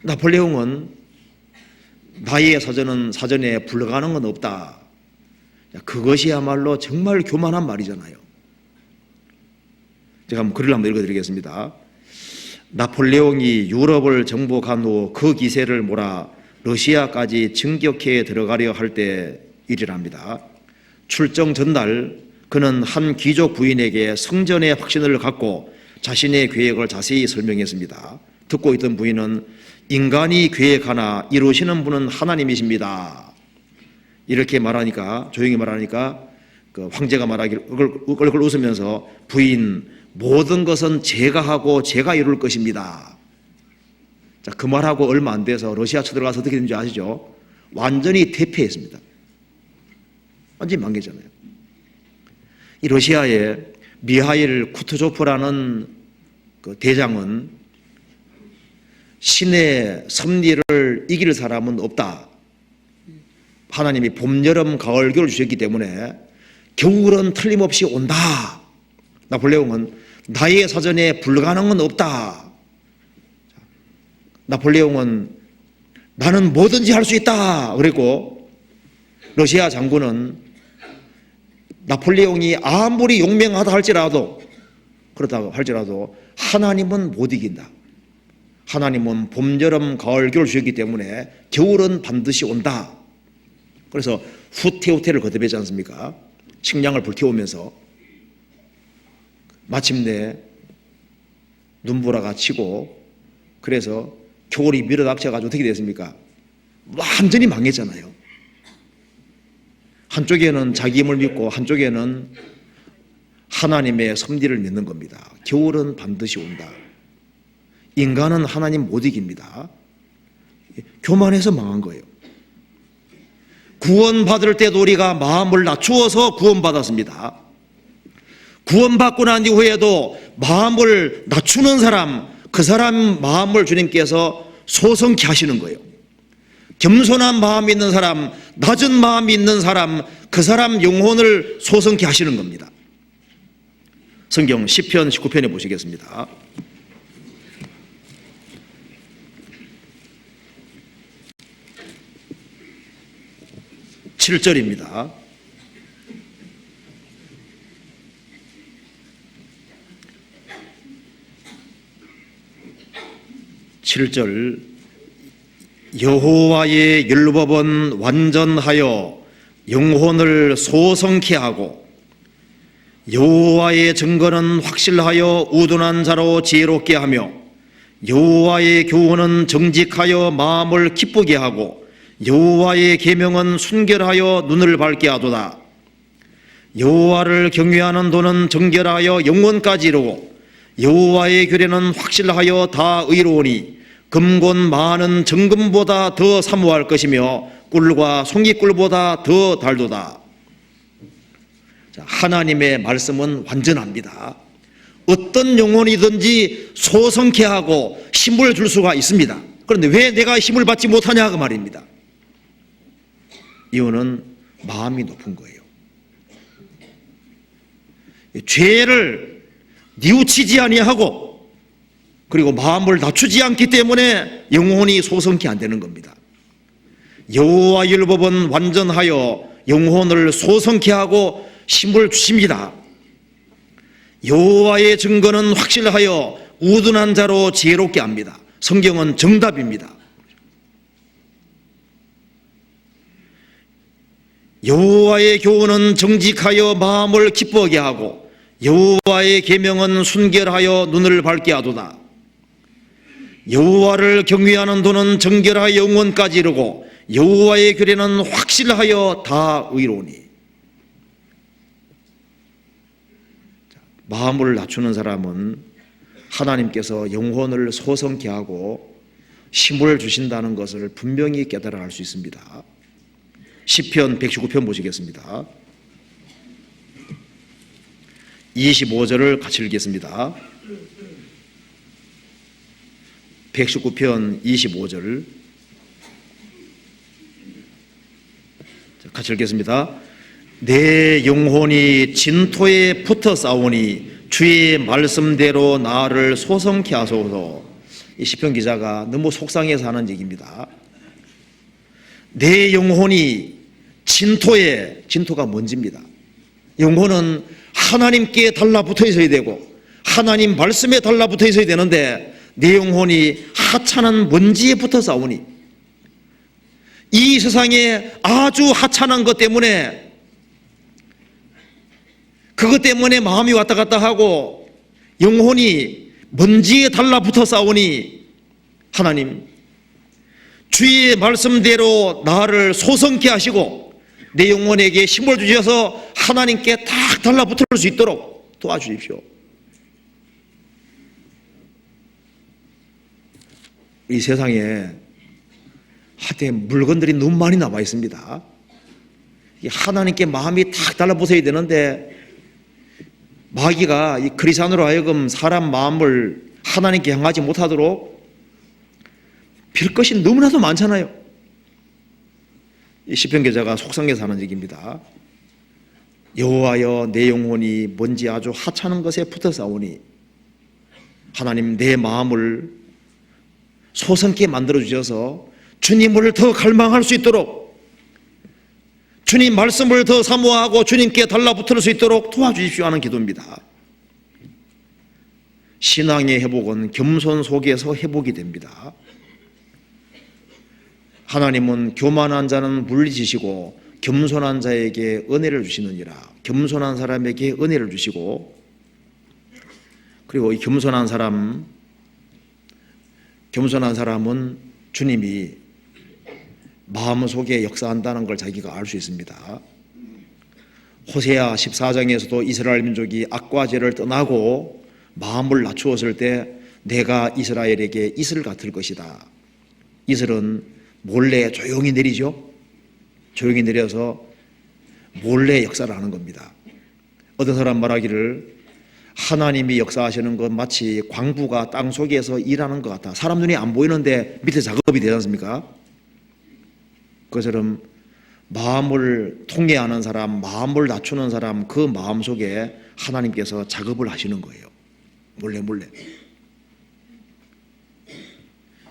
나폴레옹은 나의 사전은 사전에 불가능한 건 없다. 그것이야말로 정말 교만한 말이잖아요. 제가 한번 글을 한번 읽어드리겠습니다. 나폴레옹이 유럽을 정복한 후 그 기세를 몰아 러시아까지 진격해 들어가려 할 때 일이랍니다. 출정 전날 그는 한 귀족 부인에게 성전의 확신을 갖고 자신의 계획을 자세히 설명했습니다. 듣고 있던 부인은 인간이 계획하나 이루시는 분은 하나님이십니다. 이렇게 말하니까, 조용히 말하니까 그 황제가 말하기를 얼굴 웃으면서 부인, 모든 것은 제가 하고 제가 이룰 것입니다. 자, 그 말하고 얼마 안 돼서 러시아 쳐들어가서 어떻게 된지 아시죠? 완전히 대패했습니다. 완전히 망개잖아요. 이 러시아의 미하일 쿠투조프라는 그 대장은 신의 섭리를 이길 사람은 없다. 하나님이 봄, 여름, 가을, 겨울 주셨기 때문에 겨울은 틀림없이 온다. 나폴레옹은 나의 사전에 불가능은 없다. 나폴레옹은 나는 뭐든지 할 수 있다. 그랬고 러시아 장군은 나폴레옹이 아무리 용맹하다 할지라도, 그렇다고 할지라도 하나님은 못 이긴다. 하나님은 봄, 여름, 가을, 겨울 주셨기 때문에 겨울은 반드시 온다. 그래서 후퇴후퇴를 거듭하지 않습니까? 식량을 불태우면서 마침내 눈보라가 치고, 그래서 겨울이 밀어닥쳐가지고 어떻게 됐습니까? 완전히 망했잖아요. 한쪽에는 자기 힘을 믿고 한쪽에는 하나님의 섭리를 믿는 겁니다. 겨울은 반드시 온다. 인간은 하나님 못 이깁니다. 교만해서 망한 거예요. 구원받을 때도 우리가 마음을 낮추어서 구원받았습니다. 구원받고 난 이후에도 마음을 낮추는 사람, 그 사람 마음을 주님께서 소성케 하시는 거예요. 겸손한 마음이 있는 사람, 낮은 마음이 있는 사람, 그 사람 영혼을 소성케 하시는 겁니다. 성경 시편 19편에 보시겠습니다. 7절입니다. 여호와의 율법은 완전하여 영혼을 소성케 하고 여호와의 증거는 확실하여 우둔한 자로 지혜롭게 하며 여호와의 교훈은 정직하여 마음을 기쁘게 하고 여호와의 계명은 순결하여 눈을 밝게 하도다. 여호와를 경외하는 도는 정결하여 영혼까지 이루고 여호와의 규례는 확실하여 다 의로우니 금곤 많은 정금보다 더 사모할 것이며 꿀과 송이꿀보다 더 달도다. 하나님의 말씀은 완전합니다. 어떤 영혼이든지 소성케 하고 힘을 줄 수가 있습니다. 그런데 왜 내가 힘을 받지 못하냐 그 말입니다. 이유는 마음이 높은 거예요. 죄를 뉘우치지 아니하고 그리고 마음을 낮추지 않기 때문에 영혼이 소성케 안 되는 겁니다. 여호와 율법은 완전하여 영혼을 소성케 하고 힘을 주십니다. 여호와의 증거는 확실하여 우둔한 자로 지혜롭게 합니다. 성경은 정답입니다. 여호와의 교훈은 정직하여 마음을 기쁘게 하고 여호와의 계명은 순결하여 눈을 밝게 하도다. 여호와를 경외하는 도는 정결하여 영혼까지 이루고 여호와의 규례는 확실하여 다 의로우니. 마음을 낮추는 사람은 하나님께서 영혼을 소성케 하고 힘을 주신다는 것을 분명히 깨달아 알 수 있습니다. 시편 119편 보시겠습니다. 25절을 같이 읽겠습니다. 119편 25절 같이 읽겠습니다. 내 영혼이 진토에 붙어 싸우니 주의 말씀대로 나를 소성케 하소서. 이 시편 기자가 너무 속상해서 하는 얘기입니다. 내 영혼이 진토에, 진토가 먼지입니다. 영혼은 하나님께 달라붙어 있어야 되고 하나님 말씀에 달라붙어 있어야 되는데 내 영혼이 하찮은 먼지에 붙어 싸우니 이 세상에 아주 하찮은 것 때문에 그것 때문에 마음이 왔다 갔다 하고 영혼이 먼지에 달라붙어 싸우니 하나님 주의 말씀대로 나를 소성케 하시고 내 영혼에게 힘을 주셔서 하나님께 딱 달라붙을 수 있도록 도와주십시오. 이 세상에 하여튼 물건들이 너무 많이 남아 있습니다. 하나님께 마음이 딱 달라붙어야 되는데 마귀가 이 크리스찬으로 하여금 사람 마음을 하나님께 향하지 못하도록 빌 것이 너무나도 많잖아요. 이 시편 기자가 속상해서 하는 얘기입니다. 여호와여 내 영혼이 뭔지 아주 하찮은 것에 붙어 싸우니 하나님 내 마음을 소성케 만들어 주셔서 주님을 더 갈망할 수 있도록 주님 말씀을 더 사모하고 주님께 달라붙을 수 있도록 도와주십시오 하는 기도입니다. 신앙의 회복은 겸손 속에서 회복이 됩니다. 하나님은 교만한 자는 물리치시고 겸손한 자에게 은혜를 주시느니라. 겸손한 사람에게 은혜를 주시고 그리고 이 겸손한 사람은 주님이 마음속에 역사한다는 걸 자기가 알 수 있습니다. 호세아 14장에서도 이스라엘 민족이 악과 죄를 떠나고 마음을 낮추었을 때 내가 이스라엘에게 이슬 같을 것이다. 이슬은 몰래 조용히 내리죠. 조용히 내려서 몰래 역사를 하는 겁니다. 어떤 사람 말하기를 하나님이 역사하시는 건 마치 광부가 땅 속에서 일하는 것 같다. 사람 눈에 안 보이는데 밑에 작업이 되지 않습니까? 그처럼 마음을 통해하는 사람, 마음을 낮추는 사람, 그 마음 속에 하나님께서 작업을 하시는 거예요. 몰래 몰래.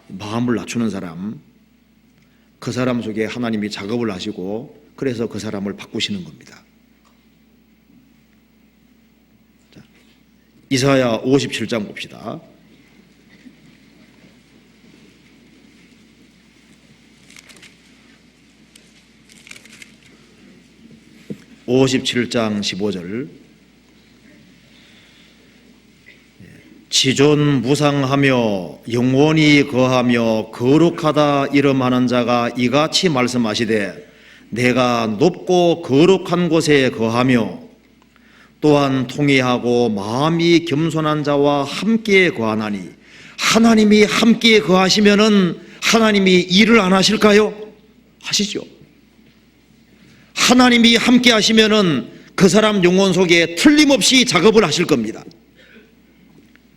마음을 낮추는 사람, 그 사람 속에 하나님이 작업을 하시고 그래서 그 사람을 바꾸시는 겁니다. 자, 이사야 57장 봅시다. 57장 15절. 지존무상하며 영원히 거하며 거룩하다 이름하는 자가 이같이 말씀하시되 내가 높고 거룩한 곳에 거하며 또한 통회하고 마음이 겸손한 자와 함께 거하나니. 하나님이 함께 거하시면은 하나님이 일을 안 하실까요? 하시죠. 하나님이 함께 하시면은 그 사람 영혼 속에 틀림없이 작업을 하실 겁니다.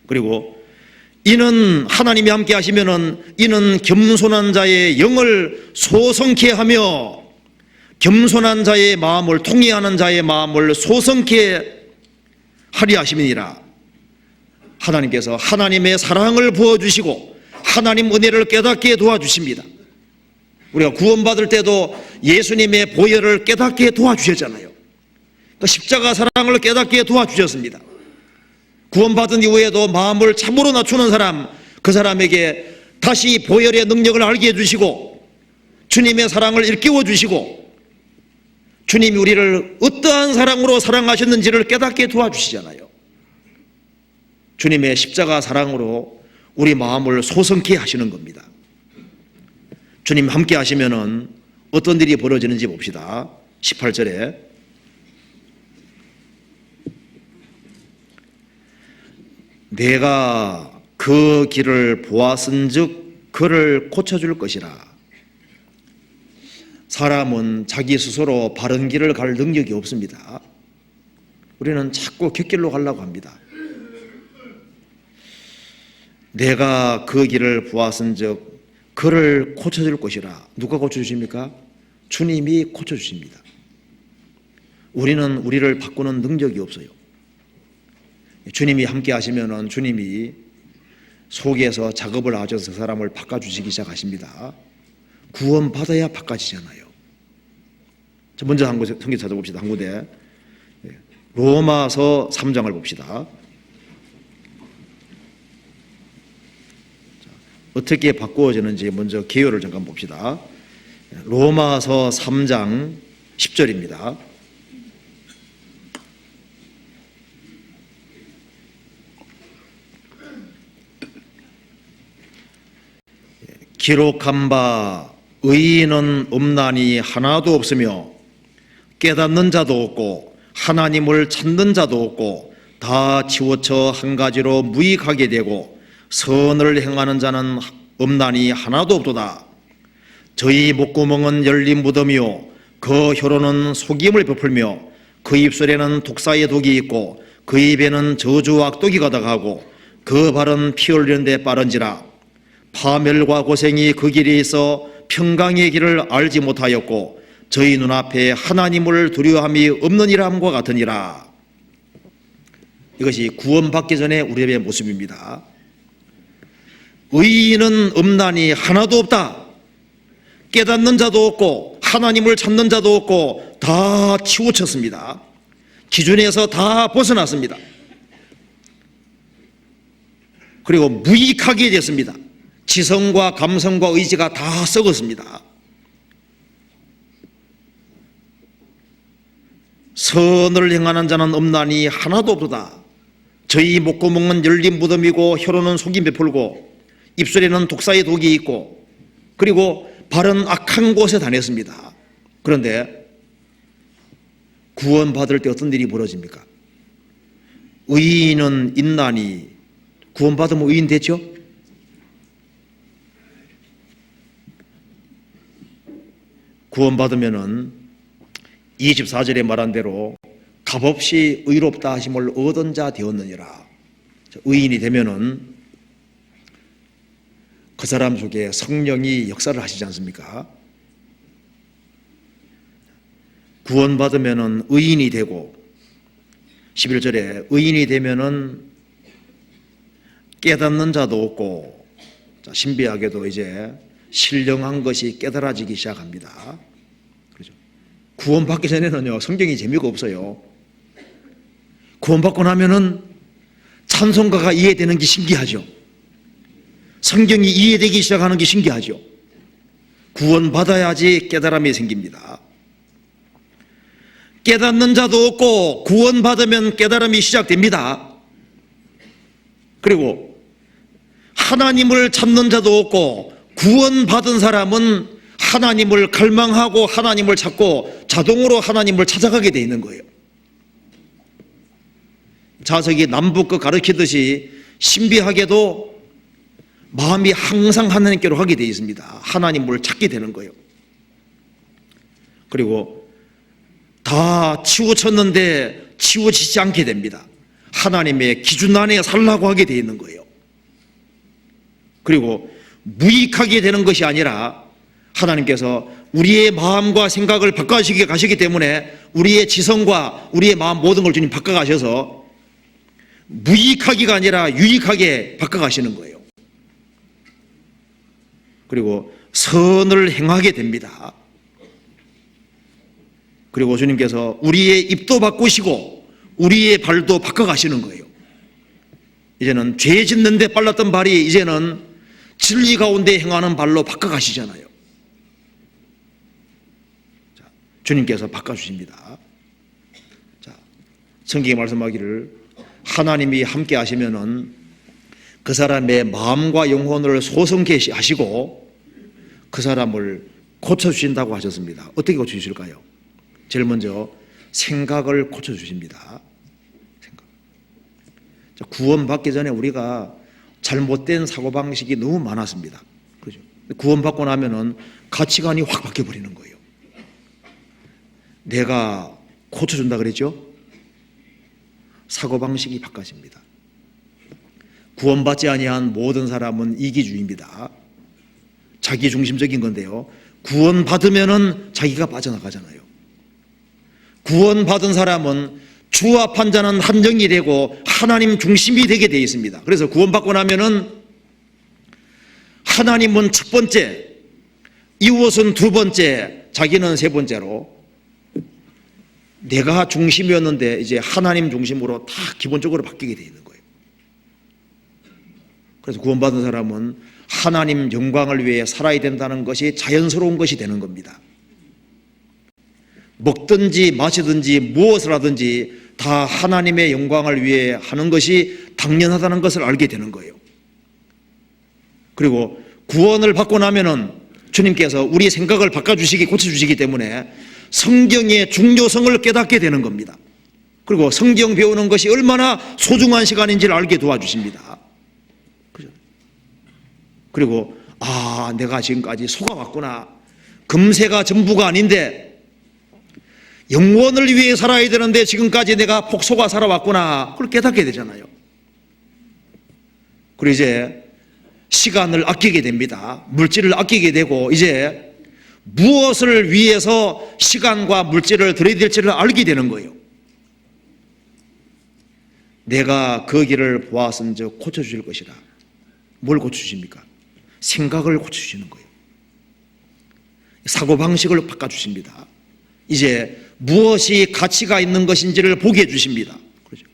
그리고 이는 하나님이 함께 하시면은 이는 겸손한 자의 영을 소성케 하며 겸손한 자의 마음을 통회하는 자의 마음을 소성케 하리 하심이니라. 하나님께서 하나님의 사랑을 부어주시고 하나님 은혜를 깨닫게 도와주십니다. 우리가 구원받을 때도 예수님의 보혈을 깨닫게 도와주셨잖아요. 십자가 사랑을 깨닫게 도와주셨습니다. 구원받은 이후에도 마음을 참으로 낮추는 사람, 그 사람에게 다시 보혈의 능력을 알게 해주시고 주님의 사랑을 일깨워 주시고 주님이 우리를 어떠한 사랑으로 사랑하셨는지를 깨닫게 도와주시잖아요. 주님의 십자가 사랑으로 우리 마음을 소성케 하시는 겁니다. 주님 함께 하시면은 어떤 일이 벌어지는지 봅시다. 18절에 내가 그 길을 보았은즉 그를 고쳐줄 것이라. 사람은 자기 스스로 바른 길을 갈 능력이 없습니다. 우리는 자꾸 곁길로 가려고 합니다. 내가 그 길을 보았은즉 그를 고쳐줄 것이라. 누가 고쳐주십니까? 주님이 고쳐주십니다. 우리는 우리를 바꾸는 능력이 없어요. 주님이 함께 하시면은 주님이 속에서 작업을 하셔서 사람을 바꿔주시기 시작하십니다. 구원받아야 바꿔지잖아요. 먼저 한 곳에 성경 찾아봅시다. 한 군데 로마서 3장을 봅시다. 어떻게 바꾸어지는지 먼저 개요를 잠깐 봅시다. 로마서 3장 10절입니다. 기록한 바 의인은 없나니 하나도 없으며 깨닫는 자도 없고 하나님을 찾는 자도 없고 다 치우쳐 한 가지로 무익하게 되고 선을 행하는 자는 없나니 하나도 없도다. 저희 목구멍은 열린 무덤이요 그 혀로는 속임을 베풀며 그 입술에는 독사의 독이 있고 그 입에는 저주와 악독이 가득하고 그 발은 피 흘리는 데 빠른지라. 파멸과 고생이 그 길에 있어 평강의 길을 알지 못하였고 저희 눈앞에 하나님을 두려워함이 없느니라 함과 같으니라. 이것이 구원받기 전에 우리의 모습입니다. 의인은 없나니 하나도 없다. 깨닫는 자도 없고 하나님을 찾는 자도 없고 다 치우쳤습니다. 기준에서 다 벗어났습니다. 그리고 무익하게 됐습니다. 지성과 감성과 의지가 다 썩었습니다. 선을 행하는 자는 없나니 하나도 없도다. 저희 목구멍은 열린 무덤이고 혀로는 속이 베풀고 입술에는 독사의 독이 있고 그리고 발은 악한 곳에 다녔습니다. 그런데 구원받을 때 어떤 일이 벌어집니까? 의인은 있나니 구원받으면 의인 됐죠? 구원받으면은 24절에 말한 대로 값없이 의롭다 하심을 얻은 자 되었느니라. 의인이 되면은 그 사람 속에 성령이 역사를 하시지 않습니까? 구원받으면은 의인이 되고 11절에 의인이 되면은 깨닫는 자도 없고, 자, 신비하게도 이제 신령한 것이 깨달아지기 시작합니다. 그렇죠? 구원받기 전에는요, 성경이 재미가 없어요. 구원받고 나면은 찬송가가 이해되는 게 신기하죠. 성경이 이해되기 시작하는 게 신기하죠. 구원받아야지 깨달음이 생깁니다. 깨닫는 자도 없고 구원받으면 깨달음이 시작됩니다. 그리고 하나님을 찾는 자도 없고 구원받은 사람은 하나님을 갈망하고 하나님을 찾고 자동으로 하나님을 찾아가게 돼 있는 거예요. 자석이 남북극 가르치듯이 신비하게도 마음이 항상 하나님께로 가게 돼 있습니다. 하나님을 찾게 되는 거예요. 그리고 다 치우쳤는데 치우치지 않게 됩니다. 하나님의 기준 안에 살라고 하게 돼 있는 거예요. 그리고 무익하게 되는 것이 아니라 하나님께서 우리의 마음과 생각을 바꿔주시게 가시기 때문에 우리의 지성과 우리의 마음 모든 걸 주님 바꿔가셔서 무익하기가 아니라 유익하게 바꿔가시는 거예요. 그리고 선을 행하게 됩니다. 그리고 주님께서 우리의 입도 바꾸시고 우리의 발도 바꿔가시는 거예요. 이제는 죄 짓는 데 빨랐던 발이 이제는 진리 가운데 행하는 발로 바꿔가시잖아요. 자, 주님께서 바꿔주십니다. 자, 성경에 말씀하기를 하나님이 함께 하시면은 그 사람의 마음과 영혼을 소성케 하시고 그 사람을 고쳐주신다고 하셨습니다. 어떻게 고쳐주실까요? 제일 먼저 생각을 고쳐주십니다. 생각. 자, 구원받기 전에 우리가 잘못된 사고방식이 너무 많았습니다. 그죠? 구원받고 나면은 가치관이 확 바뀌어버리는 거예요. 내가 고쳐준다 그랬죠? 사고방식이 바꿔집니다. 구원받지 아니한 모든 사람은 이기주의입니다. 자기중심적인 건데요. 구원받으면은 자기가 빠져나가잖아요. 구원받은 사람은 주와 판자는 한정이 되고 하나님 중심이 되게 되어 있습니다. 그래서 구원받고 나면은 하나님은 첫 번째, 이웃은 두 번째, 자기는 세 번째로 내가 중심이었는데 이제 하나님 중심으로 다 기본적으로 바뀌게 되어 있는 거예요. 그래서 구원받은 사람은 하나님 영광을 위해 살아야 된다는 것이 자연스러운 것이 되는 겁니다. 먹든지 마시든지 무엇을 하든지 다 하나님의 영광을 위해 하는 것이 당연하다는 것을 알게 되는 거예요. 그리고 구원을 받고 나면은 주님께서 우리 생각을 바꿔주시기, 고쳐주시기 때문에 성경의 중요성을 깨닫게 되는 겁니다. 그리고 성경 배우는 것이 얼마나 소중한 시간인지를 알게 도와주십니다. 그죠? 그리고 내가 지금까지 속아왔구나. 금세가 전부가 아닌데 영원을 위해 살아야 되는데 지금까지 내가 폭소가 살아왔구나. 그걸 깨닫게 되잖아요. 그리고 이제 시간을 아끼게 됩니다. 물질을 아끼게 되고 이제 무엇을 위해서 시간과 물질을 들여야 될지를 알게 되는 거예요. 내가 그 길을 보았은즉 고쳐주실 것이라. 뭘 고쳐주십니까? 생각을 고쳐주시는 거예요. 사고방식을 바꿔주십니다. 이제 무엇이 가치가 있는 것인지를 보게 해주십니다. 그렇죠?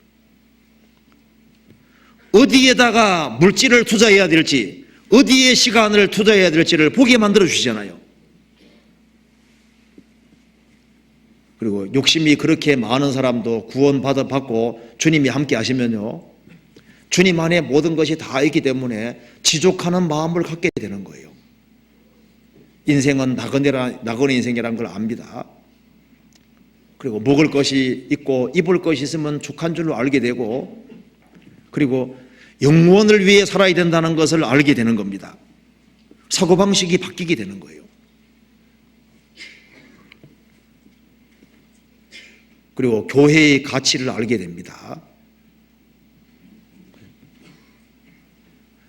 어디에다가 물질을 투자해야 될지, 어디에 시간을 투자해야 될지를 보게 만들어 주시잖아요. 그리고 욕심이 그렇게 많은 사람도 구원받고 주님이 함께 하시면요, 주님 안에 모든 것이 다 있기 때문에 지족하는 마음을 갖게 되는 거예요. 인생은 나그네 인생이라는 걸 압니다. 그리고 먹을 것이 있고 입을 것이 있으면 족한 줄로 알게 되고, 그리고 영원을 위해 살아야 된다는 것을 알게 되는 겁니다. 사고방식이 바뀌게 되는 거예요. 그리고 교회의 가치를 알게 됩니다.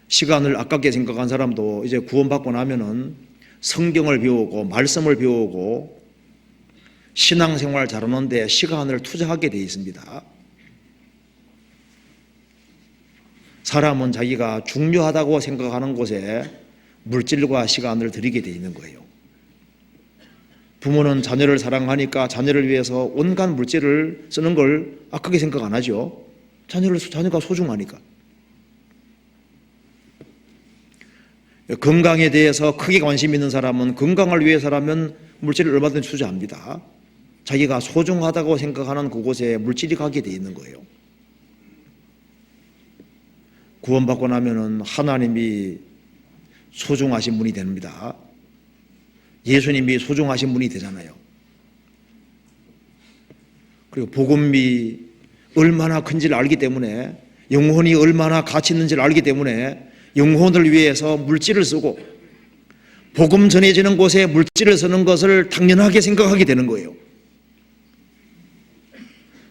시간을 아깝게 생각한 사람도 이제 구원받고 나면은 성경을 배우고 말씀을 배우고 신앙생활 잘하는데 시간을 투자하게 되어 있습니다. 사람은 자기가 중요하다고 생각하는 곳에 물질과 시간을 들이게 되어 있는 거예요. 부모는 자녀를 사랑하니까 자녀를 위해서 온갖 물질을 쓰는 걸 악하게 생각 안 하죠. 자녀가 소중하니까. 건강에 대해서 크게 관심 있는 사람은 건강을 위해서라면 물질을 얼마든지 투자합니다. 자기가 소중하다고 생각하는 그곳에 물질이 가게 돼 있는 거예요. 구원받고 나면은 하나님이 소중하신 분이 됩니다. 예수님이 소중하신 분이 되잖아요. 그리고 복음이 얼마나 큰지를 알기 때문에, 영혼이 얼마나 가치 있는지를 알기 때문에 영혼을 위해서 물질을 쓰고 복음 전해지는 곳에 물질을 쓰는 것을 당연하게 생각하게 되는 거예요.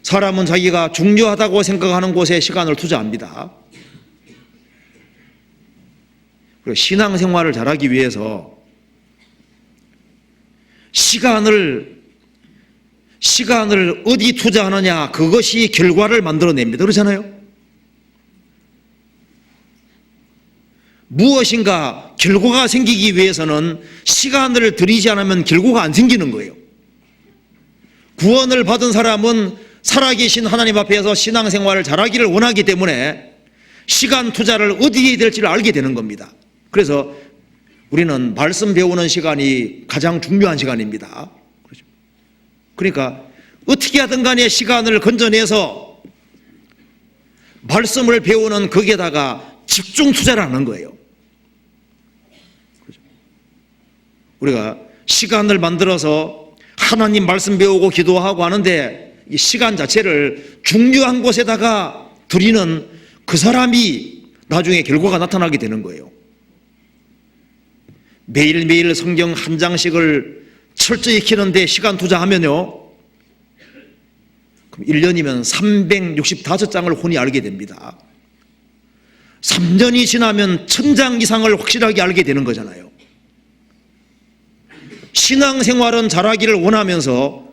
사람은 자기가 중요하다고 생각하는 곳에 시간을 투자합니다. 그리고 신앙생활을 잘하기 위해서 시간을 어디 투자하느냐, 그것이 결과를 만들어냅니다. 그렇잖아요? 무엇인가 결과가 생기기 위해서는 시간을 들이지 않으면 결과가 안 생기는 거예요. 구원을 받은 사람은 살아계신 하나님 앞에서 신앙생활을 잘하기를 원하기 때문에 시간 투자를 어디에 해야 될지를 알게 되는 겁니다. 그래서 우리는 말씀 배우는 시간이 가장 중요한 시간입니다. 그러니까 어떻게 하든 간에 시간을 건져내서 말씀을 배우는 거기에다가 집중 투자를 하는 거예요. 우리가 시간을 만들어서 하나님 말씀 배우고 기도하고 하는데 이 시간 자체를 중요한 곳에다가 들이는 그 사람이 나중에 결과가 나타나게 되는 거예요. 매일매일 성경 한 장씩을 철저히 익히는데 시간 투자하면요, 그럼 1년이면 365장을 혼이 알게 됩니다. 3년이 지나면 1000장 이상을 확실하게 알게 되는 거잖아요. 신앙생활은 잘하기를 원하면서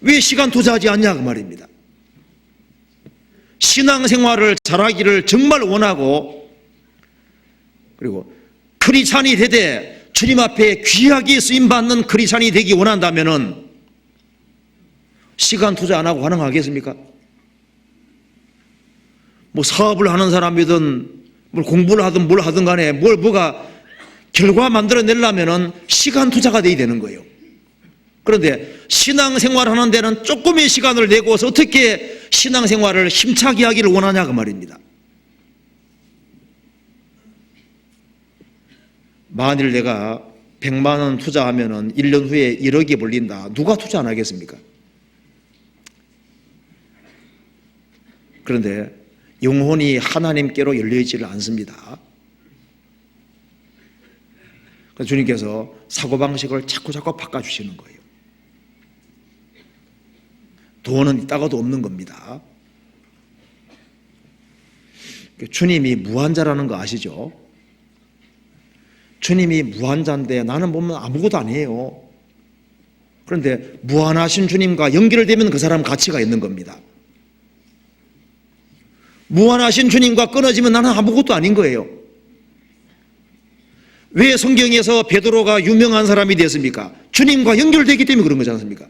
왜 시간 투자하지 않냐 그 말입니다. 신앙생활을 잘하기를 정말 원하고, 그리고 크리스찬이 되되 주님 앞에 귀하게 쓰임받는 크리스찬이 되기 원한다면은 시간 투자 안 하고 가능하겠습니까? 뭐 사업을 하는 사람이든 뭘 공부를 하든 뭘 하든 간에 뭐가 결과 만들어내려면은 시간 투자가 돼야 되는 거예요. 그런데 신앙생활 하는 데는 조금의 시간을 내고서 어떻게 신앙생활을 힘차게 하기를 원하냐 그 말입니다. 만일 내가 100만 원 투자하면은 1년 후에 1억이 벌린다. 누가 투자 안 하겠습니까? 그런데 영혼이 하나님께로 열려있지를 않습니다. 그래서 주님께서 사고방식을 자꾸 바꿔주시는 거예요. 돈은 있다가도 없는 겁니다. 주님이 무한자라는 거 아시죠? 주님이 무한자인데 나는 보면 아무것도 아니에요. 그런데 무한하신 주님과 연결되면 그 사람 가치가 있는 겁니다. 무한하신 주님과 끊어지면 나는 아무것도 아닌 거예요. 왜 성경에서 베드로가 유명한 사람이 됐습니까? 주님과 연결되기 때문에 그런 거지 않습니까?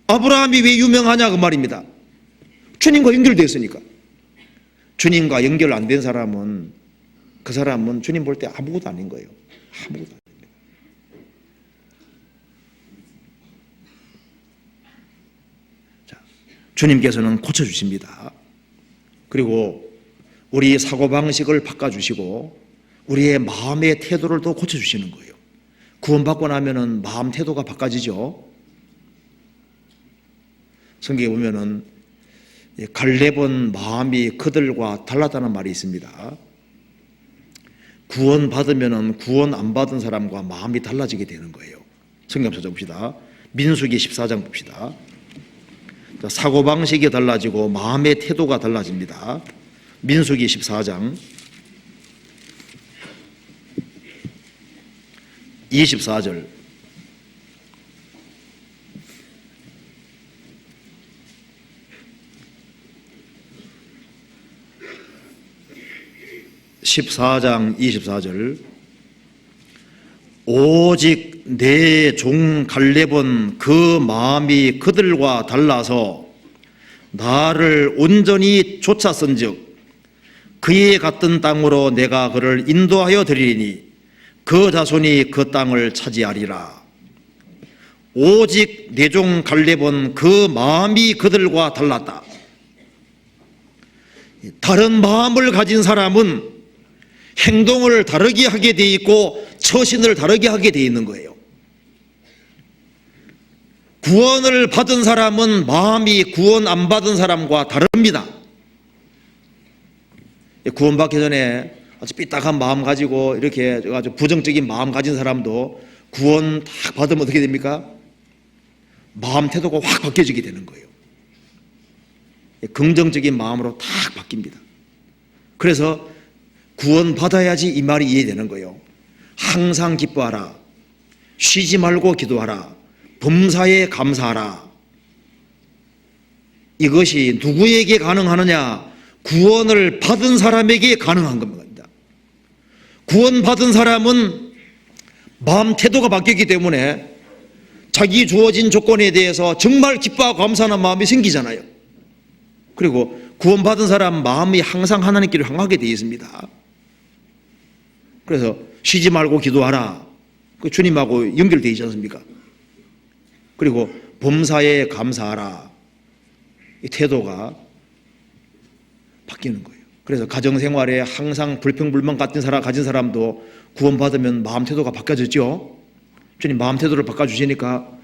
아브라함이 왜 유명하냐 그 말입니다. 주님과 연결됐으니까. 주님과 연결 안 된 사람은, 그 사람은 주님 볼 때 아무것도 아닌 거예요. 아무것도 아닙니다. 자, 주님께서는 고쳐주십니다. 그리고 우리 사고방식을 바꿔주시고 우리의 마음의 태도를 또 고쳐주시는 거예요. 구원받고 나면은 마음 태도가 바꿔지죠. 성경에 보면은 갈렙은 마음이 그들과 달랐다는 말이 있습니다. 구원 받으면은 구원 안 받은 사람과 마음이 달라지게 되는 거예요. 성경 찾아봅시다. 민수기 14장 봅시다. 사고방식이 달라지고 마음의 태도가 달라집니다. 민수기 14장 24절 14장 24절 오직 내 종 갈렙은 그 마음이 그들과 달라서 나를 온전히 쫓았은즉 그에 같은 땅으로 내가 그를 인도하여 드리리니 그 자손이 그 땅을 차지하리라. 오직 내 종 갈렙은 그 마음이 그들과 달랐다. 다른 마음을 가진 사람은 행동을 다르게 하게 돼 있고 처신을 다르게 하게 돼 있는 거예요. 구원을 받은 사람은 마음이 구원 안 받은 사람과 다릅니다. 구원받기 전에 아주 삐딱한 마음 가지고 이렇게 아주 부정적인 마음 가진 사람도 구원 딱 받으면 어떻게 됩니까? 마음 태도가 확 바뀌어지게 되는 거예요. 긍정적인 마음으로 딱 바뀝니다. 그래서 구원 받아야지 이 말이 이해되는 거예요. 항상 기뻐하라. 쉬지 말고 기도하라. 범사에 감사하라. 이것이 누구에게 가능하느냐? 구원을 받은 사람에게 가능한 겁니다. 구원받은 사람은 마음 태도가 바뀌기 때문에 자기 주어진 조건에 대해서 정말 기뻐하고 감사하는 마음이 생기잖아요. 그리고 구원받은 사람 마음이 항상 하나님께로 향하게 되어 있습니다. 그래서 쉬지 말고 기도하라. 그 주님하고 연결되어 있지 않습니까? 그리고 범사에 감사하라. 이 태도가 바뀌는 거예요. 그래서 가정생활에 항상 불평불만 가진 사람도 구원받으면 마음 태도가 바뀌어졌죠. 주님 마음 태도를 바꿔주시니까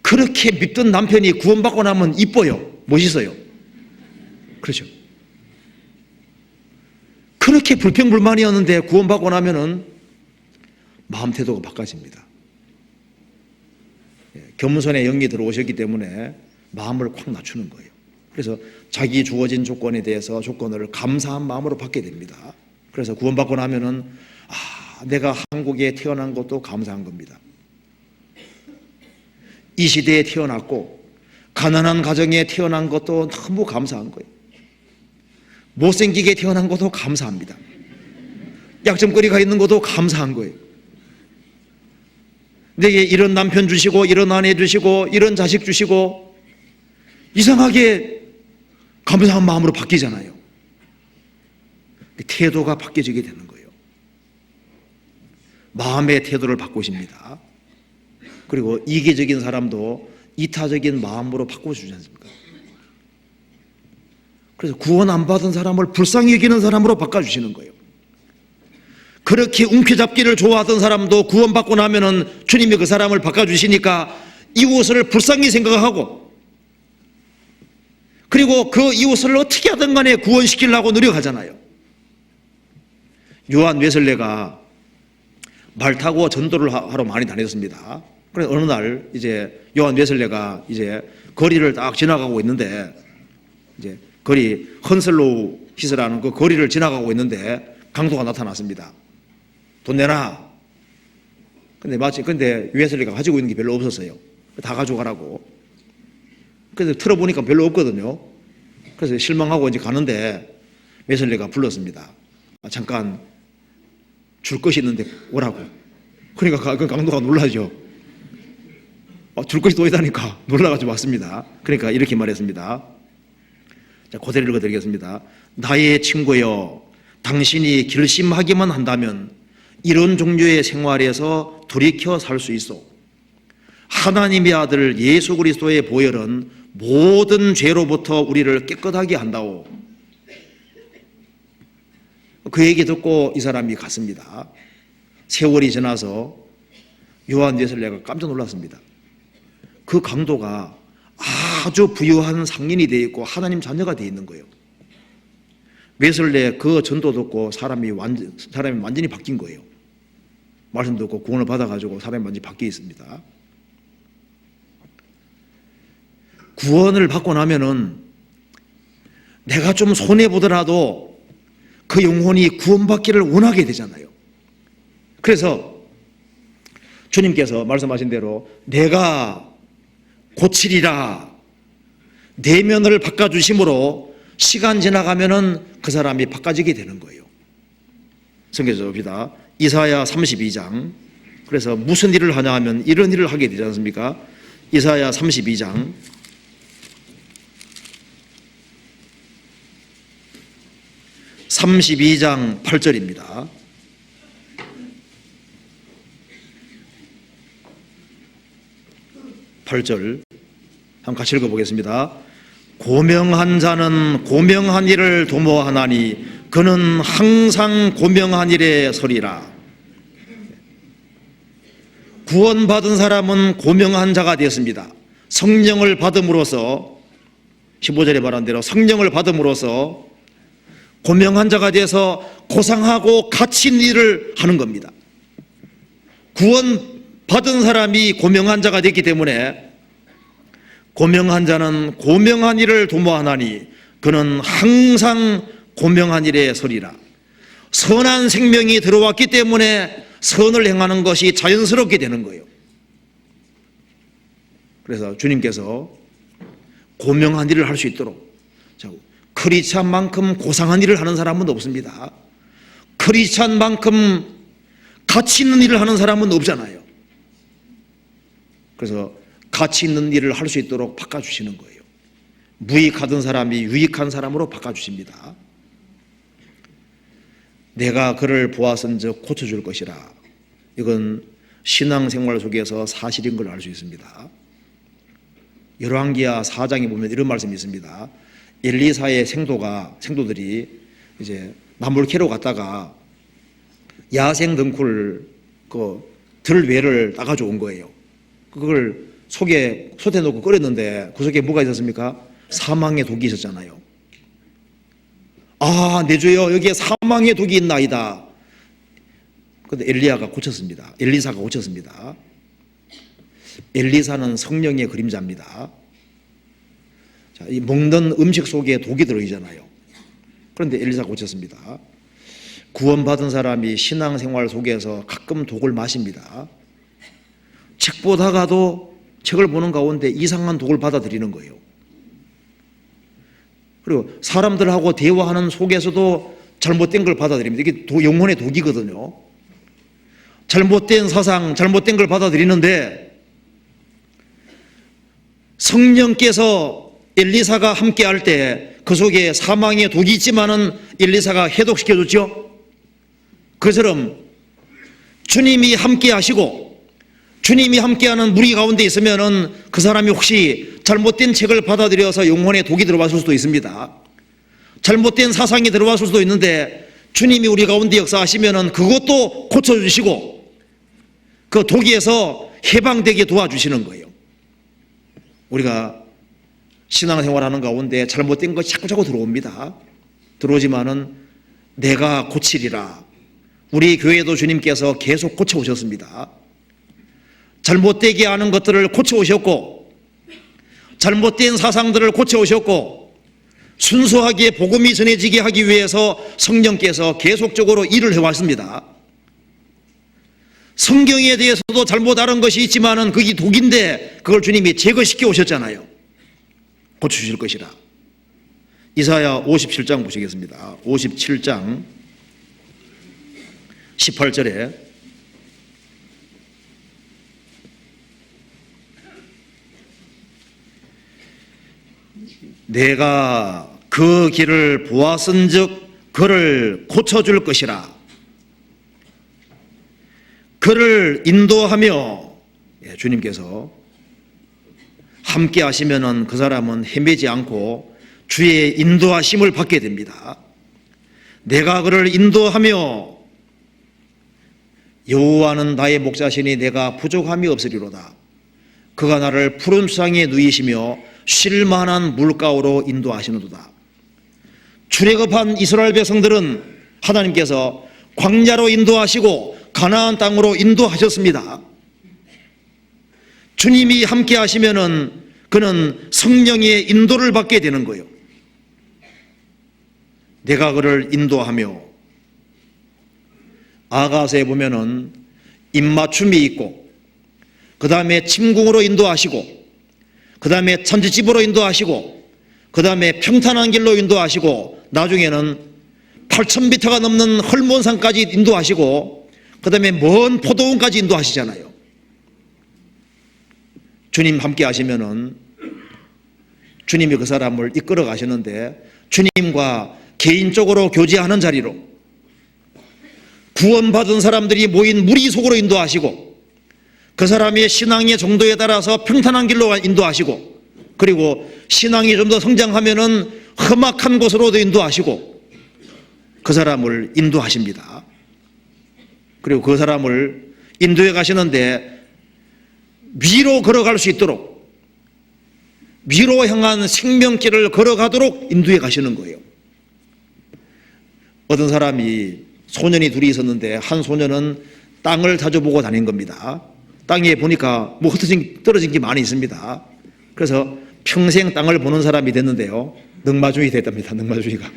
그렇게 믿던 남편이 구원받고 나면 이뻐요. 멋있어요. 그렇죠. 그렇게 불평불만이었는데 구원받고 나면은 마음 태도가 바꿔집니다. 겸손의 영이 들어오셨기 때문에 마음을 확 낮추는 거예요. 그래서 자기 주어진 조건에 대해서 조건을 감사한 마음으로 받게 됩니다. 그래서 구원받고 나면은 내가 한국에 태어난 것도 감사한 겁니다. 이 시대에 태어났고 가난한 가정에 태어난 것도 너무 감사한 거예요. 못생기게 태어난 것도 감사합니다. 약점거리가 있는 것도 감사한 거예요. 내게 이런 남편 주시고 이런 아내 주시고 이런 자식 주시고 이상하게 감사한 마음으로 바뀌잖아요. 태도가 바뀌어지게 되는 거예요. 마음의 태도를 바꾸십니다. 그리고 이기적인 사람도 이타적인 마음으로 바꿔주지 않습니까? 그래서 구원 안 받은 사람을 불쌍히 여기는 사람으로 바꿔주시는 거예요. 그렇게 움켜잡기를 좋아하던 사람도 구원받고 나면은 주님이 그 사람을 바꿔주시니까 이웃을 불쌍히 생각하고 그리고 그 이웃을 어떻게 하든 간에 구원시키려고 노력하잖아요. 요한 웨슬레가 말 타고 전도를 하러 많이 다녔습니다. 그래서 어느 날 이제 요한 웨슬레가 이제 거리를 딱 지나가고 있는데 이제 거리 헌슬로우 히스라는 그 거리를 지나가고 있는데 강도가 나타났습니다. 돈 내놔. 근데 웨슬레가 가지고 있는 게 별로 없었어요. 다 가져가라고. 그래서 틀어보니까 별로 없거든요. 그래서 실망하고 이제 가는데 웨슬레가 불렀습니다. 잠깐 줄 것이 있는데 오라고. 그러니까 그 강도가 놀라죠. 줄 것이 또 있다니까 놀라가지고 왔습니다. 그러니까 이렇게 말했습니다. 자, 그대로 읽어드리겠습니다. 나의 친구여, 당신이 결심하기만 한다면 이런 종류의 생활에서 돌이켜 살 수 있어. 하나님의 아들 예수 그리스도의 보혈은 모든 죄로부터 우리를 깨끗하게 한다오. 그 얘기 듣고 이 사람이 갔습니다. 세월이 지나서 요한 웨슬레가 깜짝 놀랐습니다. 그 강도가 아주 부유한 상인이 되어 있고 하나님 자녀가 되어 있는 거예요. 웨슬레 그 전도 듣고 사람이 완전히 바뀐 거예요. 말씀 듣고 구원을 받아가지고 사람이 완전히 바뀌어 있습니다. 구원을 받고 나면은 내가 좀 손해보더라도 그 영혼이 구원받기를 원하게 되잖아요. 그래서 주님께서 말씀하신 대로 내가 고치리라 내면을 바꿔주심으로 시간 지나가면은 그 사람이 바꿔지게 되는 거예요. 성경에서 봅시다. 이사야 32장. 그래서 무슨 일을 하냐 하면 이런 일을 하게 되지 않습니까? 이사야 32장 32장 8절입니다. 8절 한번 같이 읽어보겠습니다. 고명한 자는 고명한 일을 도모하나니 그는 항상 고명한 일에 서리라. 구원받은 사람은 고명한 자가 되었습니다. 성령을 받음으로써 15절에 말한 대로 성령을 받음으로써 고명한 자가 돼서 고상하고 가치 있는 일을 하는 겁니다. 구원받은 사람이 고명한 자가 됐기 때문에 고명한 자는 고명한 일을 도모하나니 그는 항상 고명한 일에 서리라. 선한 생명이 들어왔기 때문에 선을 행하는 것이 자연스럽게 되는 거예요. 그래서 주님께서 고명한 일을 할 수 있도록, 크리스찬만큼 고상한 일을 하는 사람은 없습니다. 크리스찬만큼 가치 있는 일을 하는 사람은 없잖아요. 그래서 가치 있는 일을 할 수 있도록 바꿔주시는 거예요. 무익하던 사람이 유익한 사람으로 바꿔주십니다. 내가 그를 보았은즉 고쳐줄 것이라. 이건 신앙생활 속에서 사실인 걸 알 수 있습니다. 열왕기하 4장에 보면 이런 말씀이 있습니다. 엘리사의 생도들이 이제 나무를 캐러 갔다가 야생 덩굴 들 외를 따가지고 온 거예요. 그걸 솥에 놓고 끓였는데 그 속에 뭐가 있었습니까? 사망의 독이 있었잖아요. 아, 내 주여, 여기에 사망의 독이 있나이다. 그런데 엘리사가 고쳤습니다. 엘리사는 성령의 그림자입니다. 자, 이 먹는 음식 속에 독이 들어있잖아요. 그런데 엘리사가 고쳤습니다. 구원받은 사람이 신앙생활 속에서 가끔 독을 마십니다. 책 보다가도 책을 보는 가운데 이상한 독을 받아들이는 거예요. 그리고 사람들하고 대화하는 속에서도 잘못된 걸 받아들입니다. 이게 영혼의 독이거든요. 잘못된 사상, 잘못된 걸 받아들이는데 성령께서 엘리사가 함께 할 때 그 속에 사망의 독이 있지만은 엘리사가 해독시켜줬죠. 그처럼 주님이 함께 하시고 주님이 함께하는 무리 가운데 있으면은 그 사람이 혹시 잘못된 책을 받아들여서 영혼에 독이 들어왔을 수도 있습니다. 잘못된 사상이 들어왔을 수도 있는데 주님이 우리 가운데 역사하시면은 그것도 고쳐주시고 그 독에서 해방되게 도와주시는 거예요. 우리가 신앙생활하는 가운데 잘못된 것이 자꾸 들어옵니다. 들어오지만은 내가 고치리라. 우리 교회도 주님께서 계속 고쳐오셨습니다. 잘못되게 하는 것들을 고쳐오셨고 잘못된 사상들을 고쳐오셨고 순수하게 복음이 전해지게 하기 위해서 성령께서 계속적으로 일을 해왔습니다. 성경에 대해서도 잘못 알은 것이 있지만은 그게 독인데 그걸 주님이 제거시켜 오셨잖아요. 고쳐주실 것이라. 이사야 57장 보시겠습니다. 57장 18절에 내가 그 길을 보았은즉 그를 고쳐줄 것이라. 그를 인도하며, 주님께서 함께 하시면은 그 사람은 헤매지 않고 주의 인도하심을 받게 됩니다. 내가 그를 인도하며 여호와는 나의 목자시니 내가 부족함이 없으리로다. 그가 나를 푸른 수상에 누이시며 쉴만한 물가로 인도하시는도다. 출애굽한 이스라엘 백성들은 하나님께서 광야로 인도하시고 가나안 땅으로 인도하셨습니다. 주님이 함께 하시면은 그는 성령의 인도를 받게 되는 거예요. 내가 그를 인도하며, 아가서에 보면은 입맞춤이 있고 그 다음에 침궁으로 인도하시고 그 다음에 천지집으로 인도하시고 그 다음에 평탄한 길로 인도하시고 나중에는 8,000m가 넘는 헐몬산까지 인도하시고 그 다음에 먼 포도원까지 인도하시잖아요. 주님 함께 하시면은 주님이 그 사람을 이끌어 가시는데, 주님과 개인적으로 교제하는 자리로, 구원받은 사람들이 모인 무리 속으로 인도하시고, 그 사람의 신앙의 정도에 따라서 평탄한 길로 인도하시고, 그리고 신앙이 좀 더 성장하면은 험악한 곳으로도 인도하시고, 그 사람을 인도하십니다. 그리고 그 사람을 인도해 가시는데 위로 걸어갈 수 있도록, 위로 향한 생명길을 걸어가도록 인도해 가시는 거예요. 어떤 사람이 소년이 둘이 있었는데, 한 소년은 땅을 자주 보고 다닌 겁니다. 땅에 보니까 뭐 떨어진 게 많이 있습니다. 그래서 평생 땅을 보는 사람이 됐는데요, 능마주의 됐답니다. 능마주의가.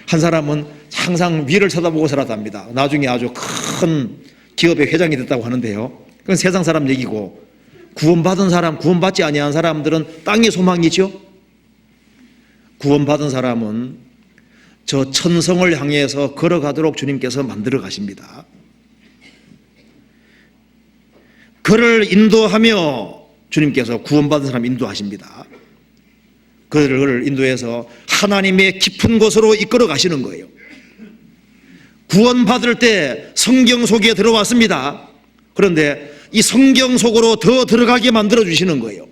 한 사람은 항상 위를 쳐다보고 살았답니다. 나중에 아주 큰 기업의 회장이 됐다고 하는데요, 그건 세상 사람 얘기고, 구원받은 사람, 구원받지 아니한 사람들은 땅의 소망이죠. 구원받은 사람은 저 천성을 향해서 걸어가도록 주님께서 만들어 가십니다. 그를 인도하며 주님께서 구원받은 사람 인도하십니다. 그를 인도해서 하나님의 깊은 곳으로 이끌어 가시는 거예요. 구원받을 때 성경 속에 들어왔습니다. 그런데 이 성경 속으로 더 들어가게 만들어 주시는 거예요.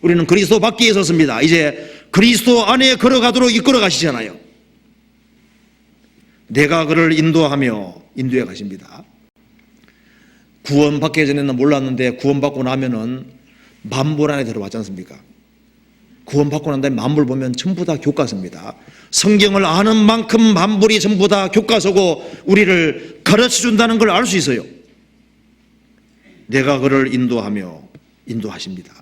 우리는 그리스도 밖에 있었습니다. 이제 그리스도 안에 걸어가도록 이끌어 가시잖아요. 내가 그를 인도하며 인도해 가십니다. 구원받기 전에는 몰랐는데 구원받고 나면은 만물 안에 들어왔지 않습니까? 구원받고 난 다음에 만물 보면 전부 다 교과서입니다. 성경을 아는 만큼 만물이 전부 다 교과서고 우리를 가르쳐 준다는 걸 알 수 있어요. 내가 그를 인도하며 인도하십니다.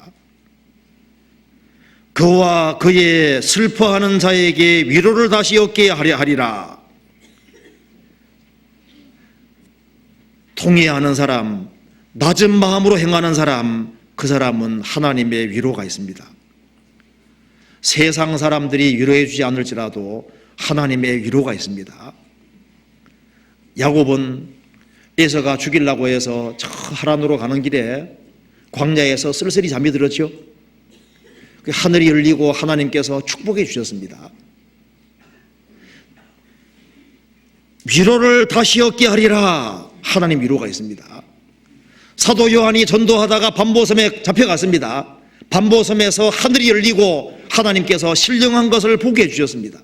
그와 그의 슬퍼하는 자에게 위로를 다시 얻게 하려 하리라. 통회하는 사람, 낮은 마음으로 행하는 사람, 그 사람은 하나님의 위로가 있습니다. 세상 사람들이 위로해 주지 않을지라도 하나님의 위로가 있습니다. 야곱은 에서가 죽이려고 해서 저 하란으로 가는 길에 광야에서 쓸쓸히 잠이 들었죠. 하늘이 열리고 하나님께서 축복해 주셨습니다. 위로를 다시 얻게 하리라. 하나님 위로가 있습니다. 사도 요한이 전도하다가 반보섬에 잡혀갔습니다. 반보섬에서 하늘이 열리고 하나님께서 신령한 것을 보게 해주셨습니다.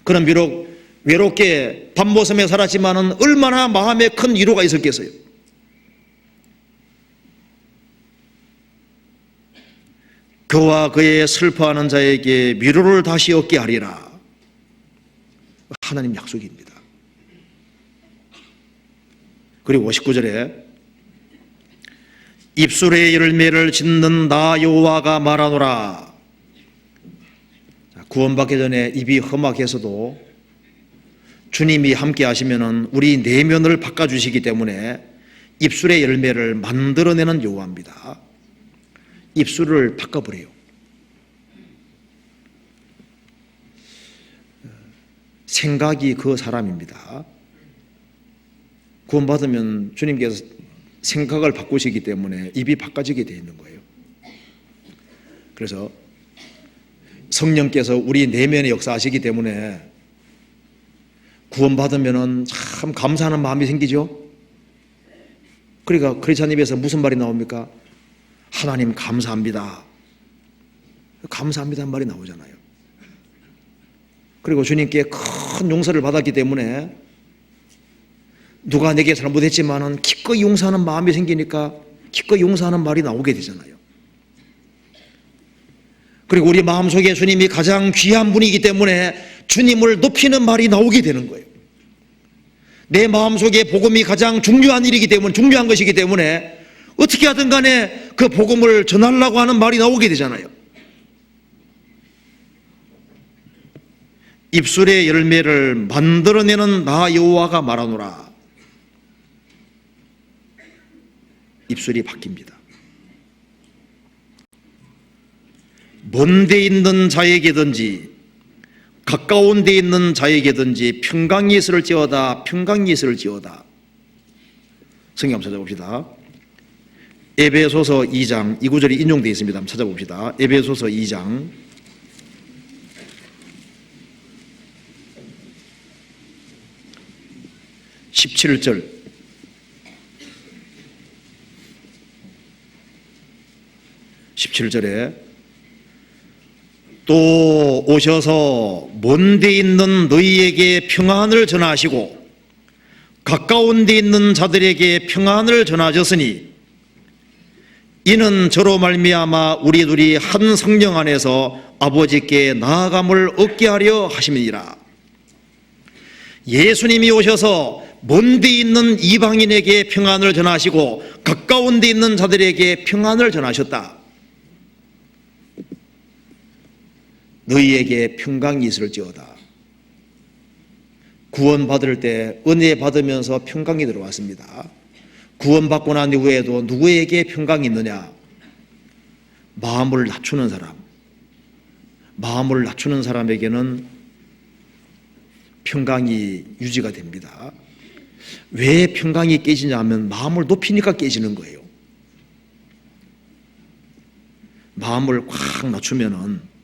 그는 비록 외롭게 반보섬에 살았지만은 얼마나 마음에 큰 위로가 있었겠어요. 그와 그의 슬퍼하는 자에게 위로를 다시 얻게 하리라. 하나님 약속입니다. 그리고 19절에 입술의 열매를 짓는 나 여호와가 말하노라. 구원받기 전에 입이 험악해서도 주님이 함께 하시면은 우리 내면을 바꿔주시기 때문에 입술의 열매를 만들어내는 여호와입니다. 입술을 바꿔버려요. 생각이 그 사람입니다. 구원받으면 주님께서 생각을 바꾸시기 때문에 입이 바꿔지게 되어 있는 거예요. 그래서 성령께서 우리 내면에 역사하시기 때문에 구원받으면 참 감사하는 마음이 생기죠. 그러니까 크리스찬 입에서 무슨 말이 나옵니까? 하나님 감사합니다. 감사합니다는 말이 나오잖아요. 그리고 주님께 큰 용서를 받았기 때문에 누가 내게 잘못했지만은 기꺼이 용서하는 마음이 생기니까 기꺼이 용서하는 말이 나오게 되잖아요. 그리고 우리 마음속에 주님이 가장 귀한 분이기 때문에 주님을 높이는 말이 나오게 되는 거예요. 내 마음속에 복음이 가장 중요한 일이기 때문에, 중요한 것이기 때문에 어떻게 하든 간에 그 복음을 전하려고 하는 말이 나오게 되잖아요. 입술의 열매를 만들어내는 나 여호와가 말하노라. 입술이 바뀝니다. 먼 데 있는 자에게든지 가까운 데 있는 자에게든지 평강이 있을지어다. 평강이 있을지어다. 성경 한번 찾아봅시다. 에베소서 2장 이 구절이 인용되어 있습니다. 한번 찾아봅시다. 에베소서 2장 17절 17절에 또 오셔서 먼데 있는 너희에게 평안을 전하시고 가까운 데 있는 자들에게 평안을 전하셨으니 이는 저로 말미암아 우리 둘이 한 성령 안에서 아버지께 나아감을 얻게 하려 하심이니라. 예수님이 오셔서 먼데 있는 이방인에게 평안을 전하시고 가까운 데 있는 자들에게 평안을 전하셨다. 너희에게 평강이 있을지어다. 구원받을 때 은혜 받으면서 평강이 들어왔습니다. 구원받고 난 이후에도 누구에게 평강이 있느냐? 마음을 낮추는 사람. 마음을 낮추는 사람에게는 평강이 유지가 됩니다. 왜 평강이 깨지냐 하면 마음을 높이니까 깨지는 거예요. 마음을 확 낮추면은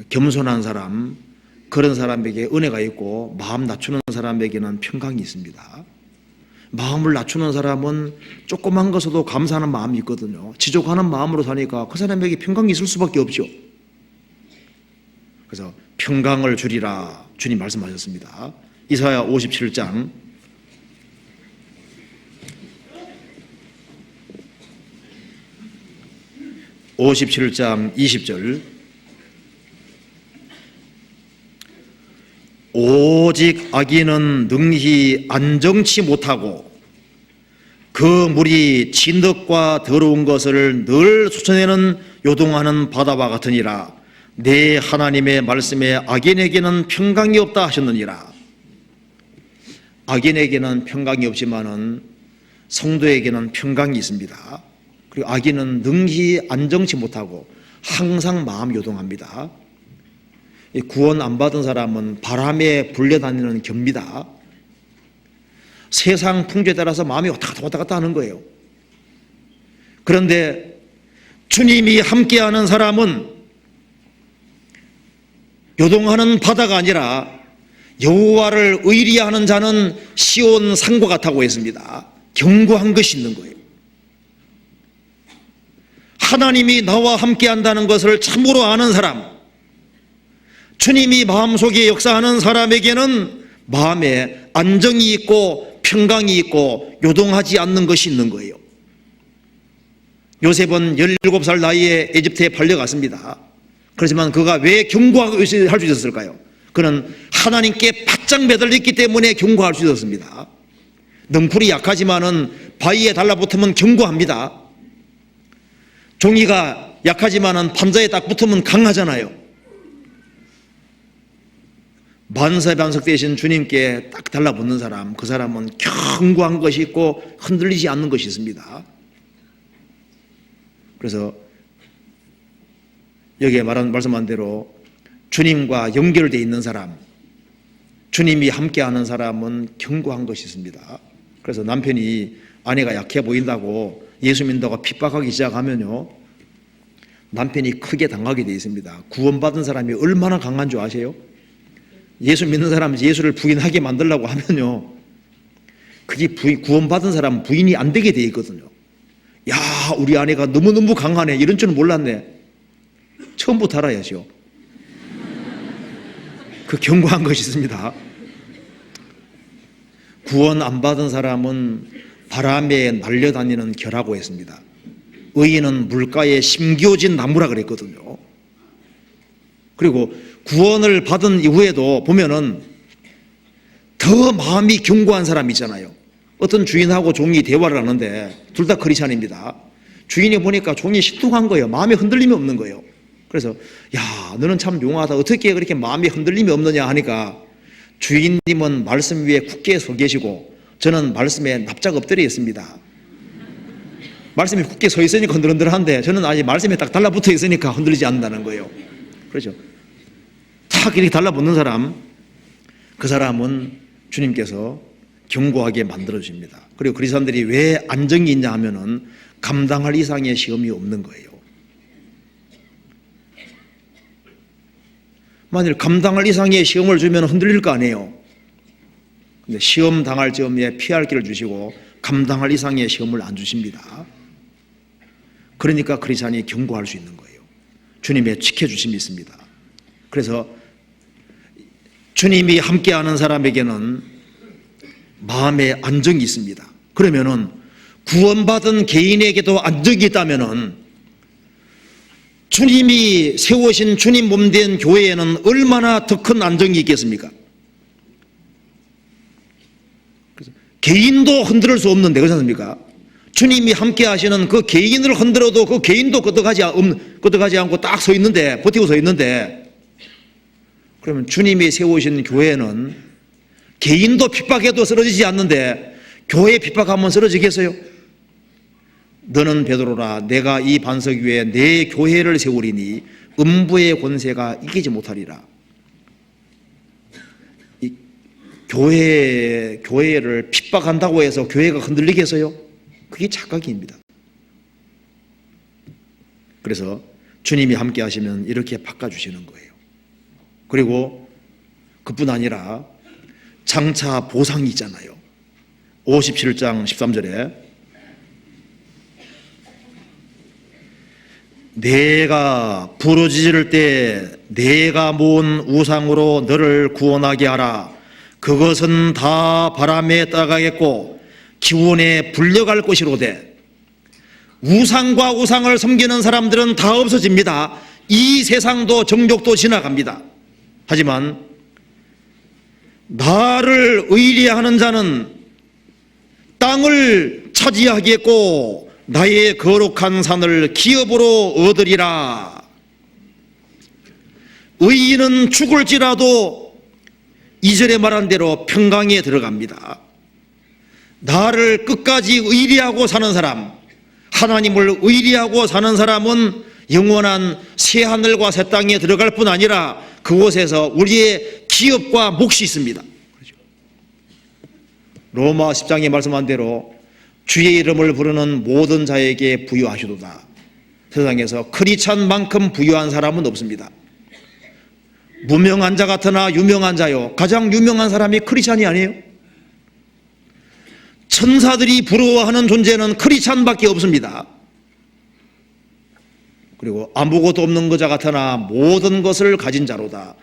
겸손한 사람, 그런 사람에게 은혜가 있고 마음 낮추는 사람에게는 평강이 있습니다. 마음을 낮추는 사람은 조그만 것에도 감사하는 마음이 있거든요. 지족하는 마음으로 사니까 그 사람에게 평강이 있을 수밖에 없죠. 그래서 평강을 주리라 주님 말씀하셨습니다. 이사야 57장 20절 오직 악인은 능히 안정치 못하고 그 물이 진덕과 더러운 것을 늘 쏟아내는 요동하는 바다와 같으니라. 내 하나님의 말씀에 악인에게는 평강이 없다 하셨느니라. 악인에게는 평강이 없지만은 성도에게는 평강이 있습니다. 그리고 악인은 능히 안정치 못하고 항상 마음 요동합니다. 구원 안 받은 사람은 바람에 불려다니는 겁니다. 세상 풍조에 따라서 마음이 왔다 갔다 하는 거예요. 그런데 주님이 함께하는 사람은 요동하는 바다가 아니라 여호와를 의리하는 자는 시온 산과 같다고 했습니다. 견고한 것이 있는 거예요. 하나님이 나와 함께한다는 것을 참으로 아는 사람, 주님이 마음속에 역사하는 사람에게는 마음에 안정이 있고 평강이 있고 요동하지 않는 것이 있는 거예요. 요셉은 17살 나이에 에집트에 팔려갔습니다. 그렇지만 그가 왜 견고할 수 있었을까요? 그는 하나님께 바짝 매달렸기 때문에 견고할 수 있었습니다. 넝쿨이 약하지만은 바위에 달라붙으면 견고합니다. 종이가 약하지만은 판자에 딱 붙으면 강하잖아요. 만사반석 되신 주님께 딱 달라붙는 사람, 그 사람은 견고한 것이 있고 흔들리지 않는 것이 있습니다. 그래서 여기에 말씀한 대로 주님과 연결되어 있는 사람, 주님이 함께하는 사람은 견고한 것이 있습니다. 그래서 남편이 아내가 약해 보인다고 예수 믿는다고 핍박하기 시작하면요, 남편이 크게 당하게 되어 있습니다. 구원받은 사람이 얼마나 강한 줄 아세요? 예수 믿는 사람이 예수를 부인하게 만들려고 하면요, 그게 구원받은 사람은 부인이 안 되게 되어 있거든요. 야, 우리 아내가 너무너무 강하네, 이런 줄은 몰랐네. 처음부터 알아야죠. 그 견고한 것이 있습니다. 구원 안 받은 사람은 바람에 날려다니는 겨라고 했습니다. 의인은 물가에 심겨진 나무라 그랬거든요. 그리고 구원을 받은 이후에도 보면은 더 마음이 견고한 사람이 있잖아요. 어떤 주인하고 종이 대화를 하는데 둘 다 크리스찬입니다. 주인이 보니까 종이 신통한 거예요. 마음에 흔들림이 없는 거예요. 그래서 야, 너는 참 용하다. 어떻게 그렇게 마음에 흔들림이 없느냐 하니까 주인님은 말씀 위에 굳게 서 계시고 저는 말씀에 납작 엎드려 있습니다. 말씀이 굳게 서 있으니까 흔들흔들한데 저는 아직 말씀에 딱 달라붙어 있으니까 흔들리지 않는다는 거예요. 그렇죠. 막 이렇게 달라붙는 사람, 그 사람은 주님께서 견고하게 만들어 주십니다. 그리고 그리스도인들이 왜 안정이 있냐 하면은 감당할 이상의 시험이 없는 거예요. 만일 감당할 이상의 시험을 주면 흔들릴 거 아니에요. 근데 시험 당할 즈음에 피할 길을 주시고 감당할 이상의 시험을 안 주십니다. 그러니까 크리스찬이 견고할 수 있는 거예요. 주님의 지켜주심이 있습니다. 그래서 주님이 함께하는 사람에게는 마음의 안정이 있습니다. 그러면은 구원받은 개인에게도 안정이 있다면은 주님이 세우신 주님 몸된 교회에는 얼마나 더 큰 안정이 있겠습니까? 그래서 개인도 흔들 수 없는데 그렇지 않습니까? 주님이 함께 하시는 그 개인을 흔들어도 그 개인도 끄떡하지 않고 딱 서 있는데, 버티고 서 있는데, 그러면 주님이 세우신 교회는 개인도 핍박해도 쓰러지지 않는데 교회 핍박하면 쓰러지겠어요? 너는 베드로라, 내가 이 반석 위에 내 교회를 세우리니 음부의 권세가 이기지 못하리라. 이 교회를 핍박한다고 해서 교회가 흔들리겠어요? 그게 착각입니다. 그래서 주님이 함께 하시면 이렇게 바꿔주시는 거예요. 그리고 그뿐 아니라 장차 보상이 있잖아요. 57장 13절에 내가 부르짖을 때 내가 모은 우상으로 너를 구원하게 하라. 그것은 다 바람에 떠가겠고 기운에 불려갈 것이로되. 우상과 우상을 섬기는 사람들은 다 없어집니다. 이 세상도 정욕도 지나갑니다. 하지만 나를 의리하는 자는 땅을 차지하겠고 나의 거룩한 산을 기업으로 얻으리라. 의인은 죽을지라도 2절에 말한 대로 평강에 들어갑니다. 나를 끝까지 의리하고 사는 사람, 하나님을 의리하고 사는 사람은 영원한 새하늘과 새 땅에 들어갈 뿐 아니라 그곳에서 우리의 기업과 몫이 있습니다. 로마 10장에 말씀한 대로 주의 이름을 부르는 모든 자에게 부유하시도다. 세상에서 크리스찬만큼 부유한 사람은 없습니다. 무명한 자 같으나 유명한 자요. 가장 유명한 사람이 크리스찬이 아니에요? 천사들이 부러워하는 존재는 크리스찬밖에 없습니다. 그리고 아무것도 없는 것자 같으나 모든 것을 가진 자로다.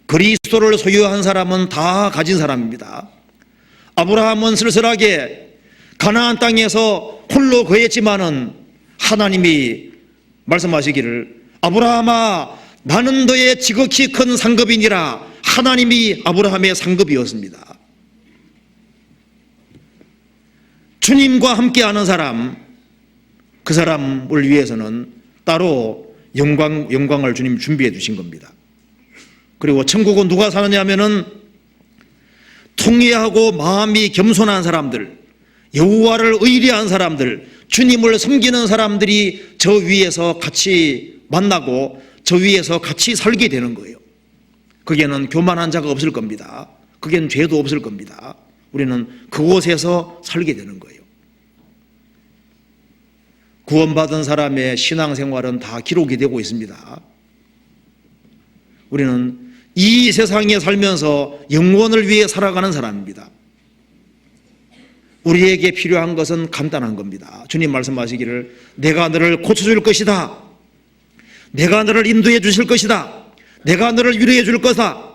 그리스도를 소유한 사람은 다 가진 사람입니다. 아브라함은 쓸쓸하게 가나안 땅에서 홀로 거했지만은 하나님이 말씀하시기를 아브라함아 나는 너의 지극히 큰 상급이니라. 하나님이 아브라함의 상급이었습니다. 주님과 함께하는 사람, 그 사람을 위해서는 따로 영광을 주님 준비해 주신 겁니다. 그리고 천국은 누가 사느냐 하면은 통회하고 마음이 겸손한 사람들, 여호와를 의리한 사람들, 주님을 섬기는 사람들이 저 위에서 같이 만나고 저 위에서 같이 살게 되는 거예요. 거기에는 교만한 자가 없을 겁니다. 거기에는 죄도 없을 겁니다. 우리는 그곳에서 살게 되는 거예요. 구원받은 사람의 신앙생활은 다 기록이 되고 있습니다. 우리는 이 세상에 살면서 영원을 위해 살아가는 사람입니다. 우리에게 필요한 것은 간단한 겁니다. 주님 말씀하시기를 내가 너를 고쳐줄 것이다. 내가 너를 인도해 주실 것이다. 내가 너를 위로해 줄 것이다.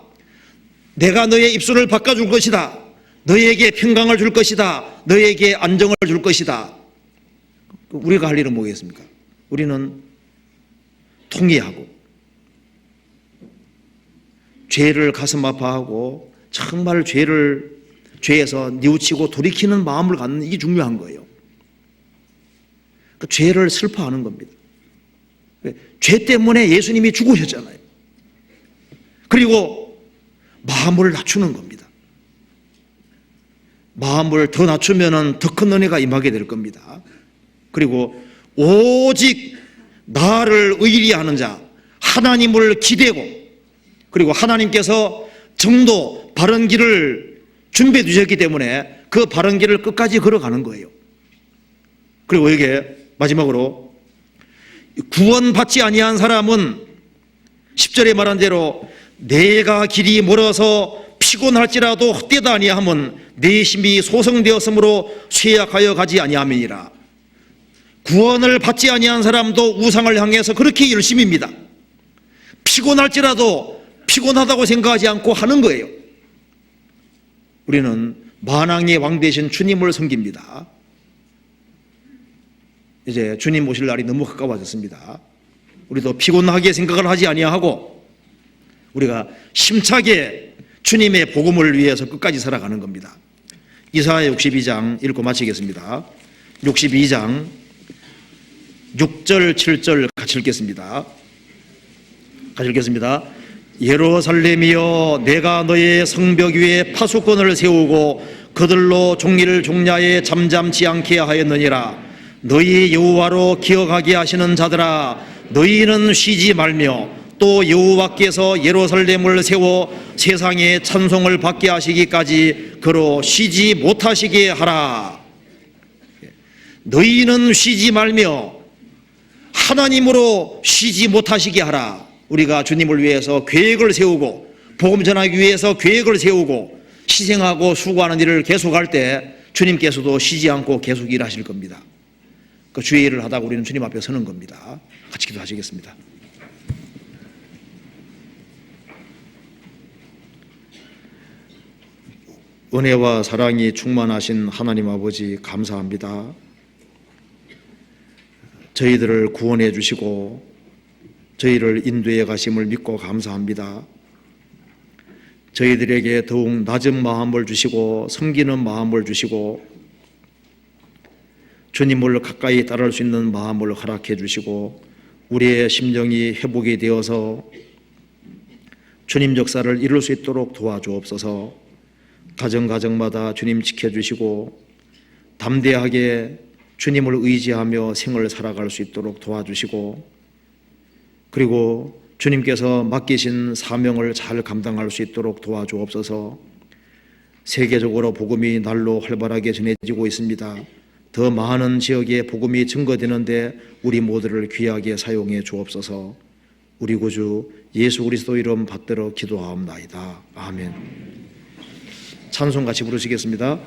내가 너의 입술을 바꿔줄 것이다. 너에게 평강을 줄 것이다. 너에게 안정을 줄 것이다. 우리가 할 일은 뭐겠습니까? 우리는 통회하고 죄를 가슴 아파하고 정말 죄에서 뉘우치고 돌이키는 마음을 갖는 이게 중요한 거예요. 그 죄를 슬퍼하는 겁니다. 죄 때문에 예수님이 죽으셨잖아요. 그리고 마음을 낮추는 겁니다. 마음을 더 낮추면 더 큰 은혜가 임하게 될 겁니다. 그리고 오직 나를 의리하는 자, 하나님을 기대고 그리고 하나님께서 정도 바른 길을 준비해 주셨기 때문에 그 바른 길을 끝까지 걸어가는 거예요. 그리고 이게 마지막으로 구원받지 아니한 사람은 10절에 말한 대로 내가 길이 멀어서 피곤할지라도 헛되다 아니하면 내 심이 소성되었으므로 쇠약하여 가지 아니함이니라. 구원을 받지 아니한 사람도 우상을 향해서 그렇게 열심입니다. 피곤할지라도 피곤하다고 생각하지 않고 하는 거예요. 우리는 만왕의 왕 되신 주님을 섬깁니다. 이제 주님 오실 날이 너무 가까워졌습니다. 우리도 피곤하게 생각을 하지 아니하고 우리가 심차게 주님의 복음을 위해서 끝까지 살아가는 겁니다. 이사야 62장 읽고 마치겠습니다. 62장 6절 7절 같이 읽겠습니다. 같이 읽겠습니다. 예루살렘이여 내가 너의 성벽 위에 파수꾼을 세우고 그들로 종일 종야에 잠잠치 않게 하였느니라. 너희 여호와로 기억하게 하시는 자들아 너희는 쉬지 말며 또 여호와께서 예루살렘을 세워 세상에 찬송을 받게 하시기까지 그로 쉬지 못하시게 하라. 너희는 쉬지 말며 하나님으로 쉬지 못하시게 하라. 우리가 주님을 위해서 계획을 세우고 복음 전하기 위해서 계획을 세우고 희생하고 수고하는 일을 계속할 때 주님께서도 쉬지 않고 계속 일하실 겁니다. 그 주의 일을 하다가 우리는 주님 앞에 서는 겁니다. 같이 기도하시겠습니다. 은혜와 사랑이 충만하신 하나님 아버지 감사합니다. 저희들을 구원해 주시고 저희를 인도해 가심을 믿고 감사합니다. 저희들에게 더욱 낮은 마음을 주시고 섬기는 마음을 주시고 주님을 가까이 따를 수 있는 마음을 허락해 주시고 우리의 심정이 회복이 되어서 주님 역사를 이룰 수 있도록 도와주옵소서. 가정가정마다 주님 지켜주시고 담대하게 주님을 의지하며 생을 살아갈 수 있도록 도와주시고 그리고 주님께서 맡기신 사명을 잘 감당할 수 있도록 도와주옵소서. 세계적으로 복음이 날로 활발하게 전해지고 있습니다. 더 많은 지역에 복음이 증거되는데 우리 모두를 귀하게 사용해 주옵소서. 우리 구주 예수 그리스도 이름 받들어 기도하옵나이다. 아멘. 찬송 같이 부르시겠습니다.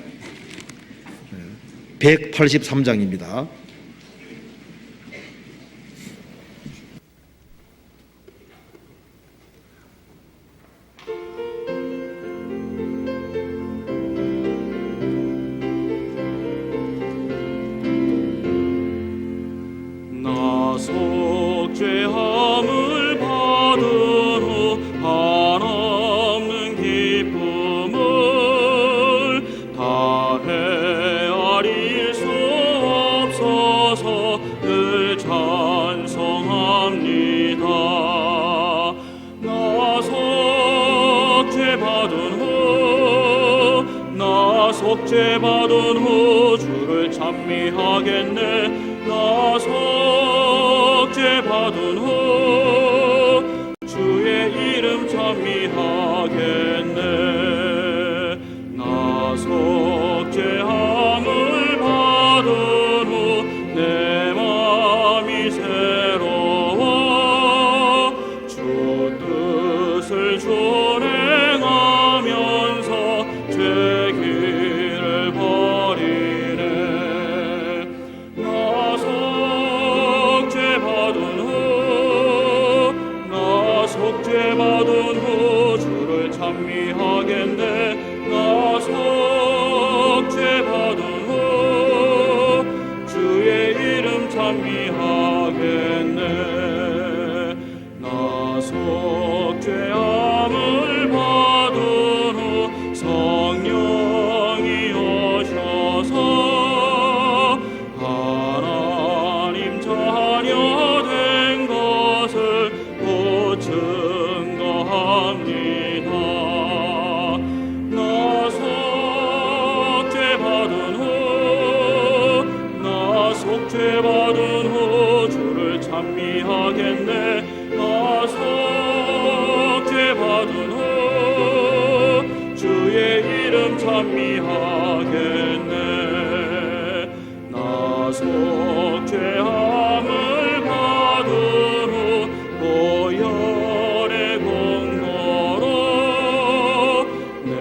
183장입니다. 나 속죄함을 받은 후 한없는 기쁨을 다 헤아릴 수 없어서 늘 찬송합니다. 나 속죄받은 후 주를 찬미하겠네. 나 속죄받은 후 주의 이름 찬미하겠네. 나 속죄함을 받은 후 내 맘이 새로워 주 뜻을 준행하면서 죄 길을 버리네. 나 속죄받은 후 주를 찬미하겠네. 나 속죄받은 후 주의 이름 찬미하겠네. 나 속죄함을 받은 후 성령이 오셔서 하나님 자녀 된 것을 곧 증거합니다. 나 속죄받은 후 주를 찬미하겠네. 나 속죄받은 찬미하겠네. 나 속죄함을 받으러 보혈의 공로로 내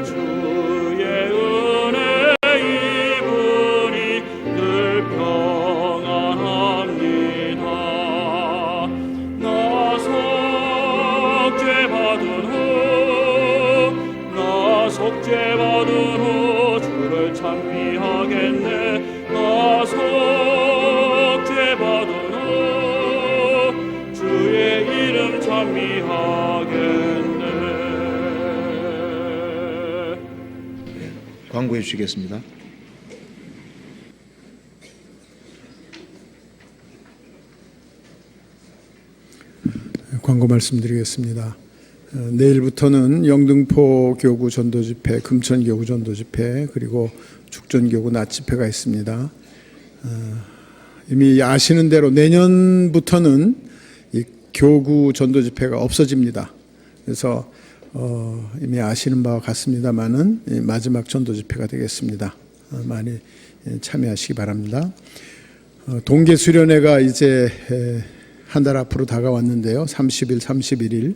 주의 은혜 입으니 늘 평안합니다. 나 속죄받은 후 주를 찬미하겠네. 나 속죄받은 후 주의 이름 찬미하겠네. 광고해 주시겠습니다. 광고 말씀드리겠습니다. 내일부터는 영등포 교구 전도집회, 금천 교구 전도집회, 그리고 죽전교구 낮집회가 있습니다. 이미 아시는 대로 내년부터는 이 교구 전도집회가 없어집니다. 그래서 이미 아시는 바와 같습니다만은 마지막 전도집회가 되겠습니다. 많이 참여하시기 바랍니다. 동계수련회가 이제 한 달 앞으로 다가왔는데요. 30일, 31일,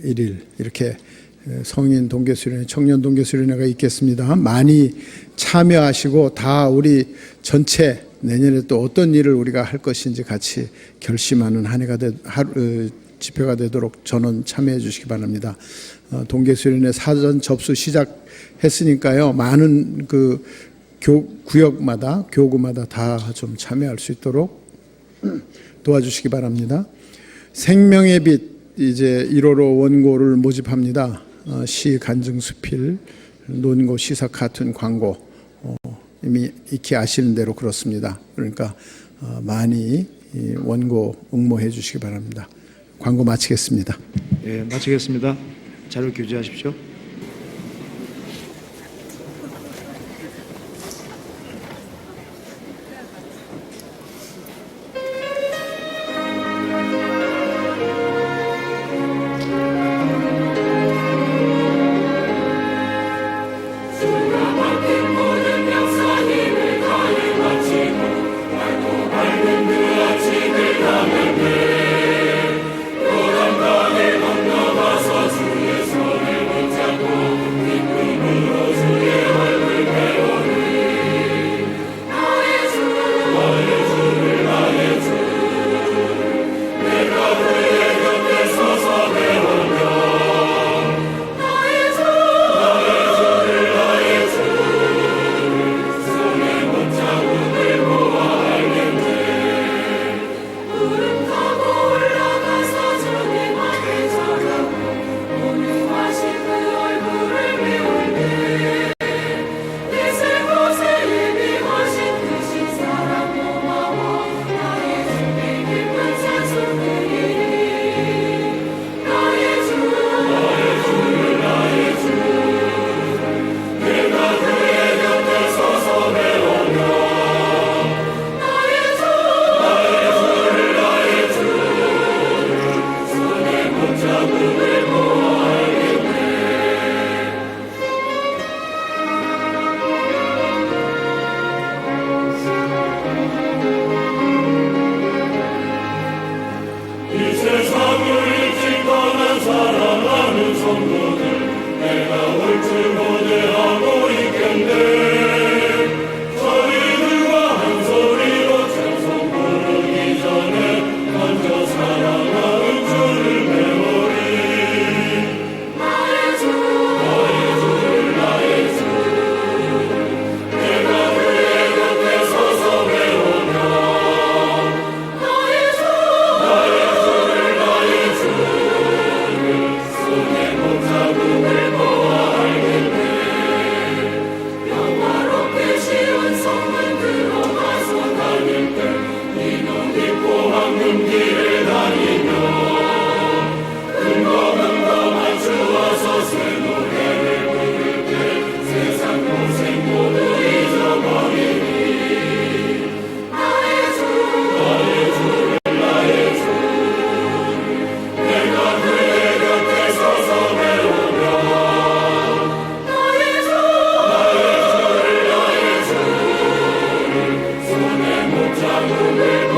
1일 이렇게 성인 동계수련회, 청년 동계수련회가 있겠습니다. 많이 참여하시고 다 우리 전체 내년에 또 어떤 일을 우리가 할 것인지 같이 결심하는 한 해가 집회가 되도록 전원 참여해 주시기 바랍니다. 동계수련회 사전 접수 시작했으니까요. 많은 그 구역마다 교구마다 다 좀 참여할 수 있도록 도와주시기 바랍니다. 생명의 빛 이제 1호로 원고를 모집합니다. 시 간증 수필, 논고, 시사 카툰, 광고 이미 익히 아시는 대로 그렇습니다. 그러니까 많이 원고 응모해 주시기 바랍니다. 광고 마치겠습니다. 예, 마치겠습니다. 자료 교체하십시오. 자국을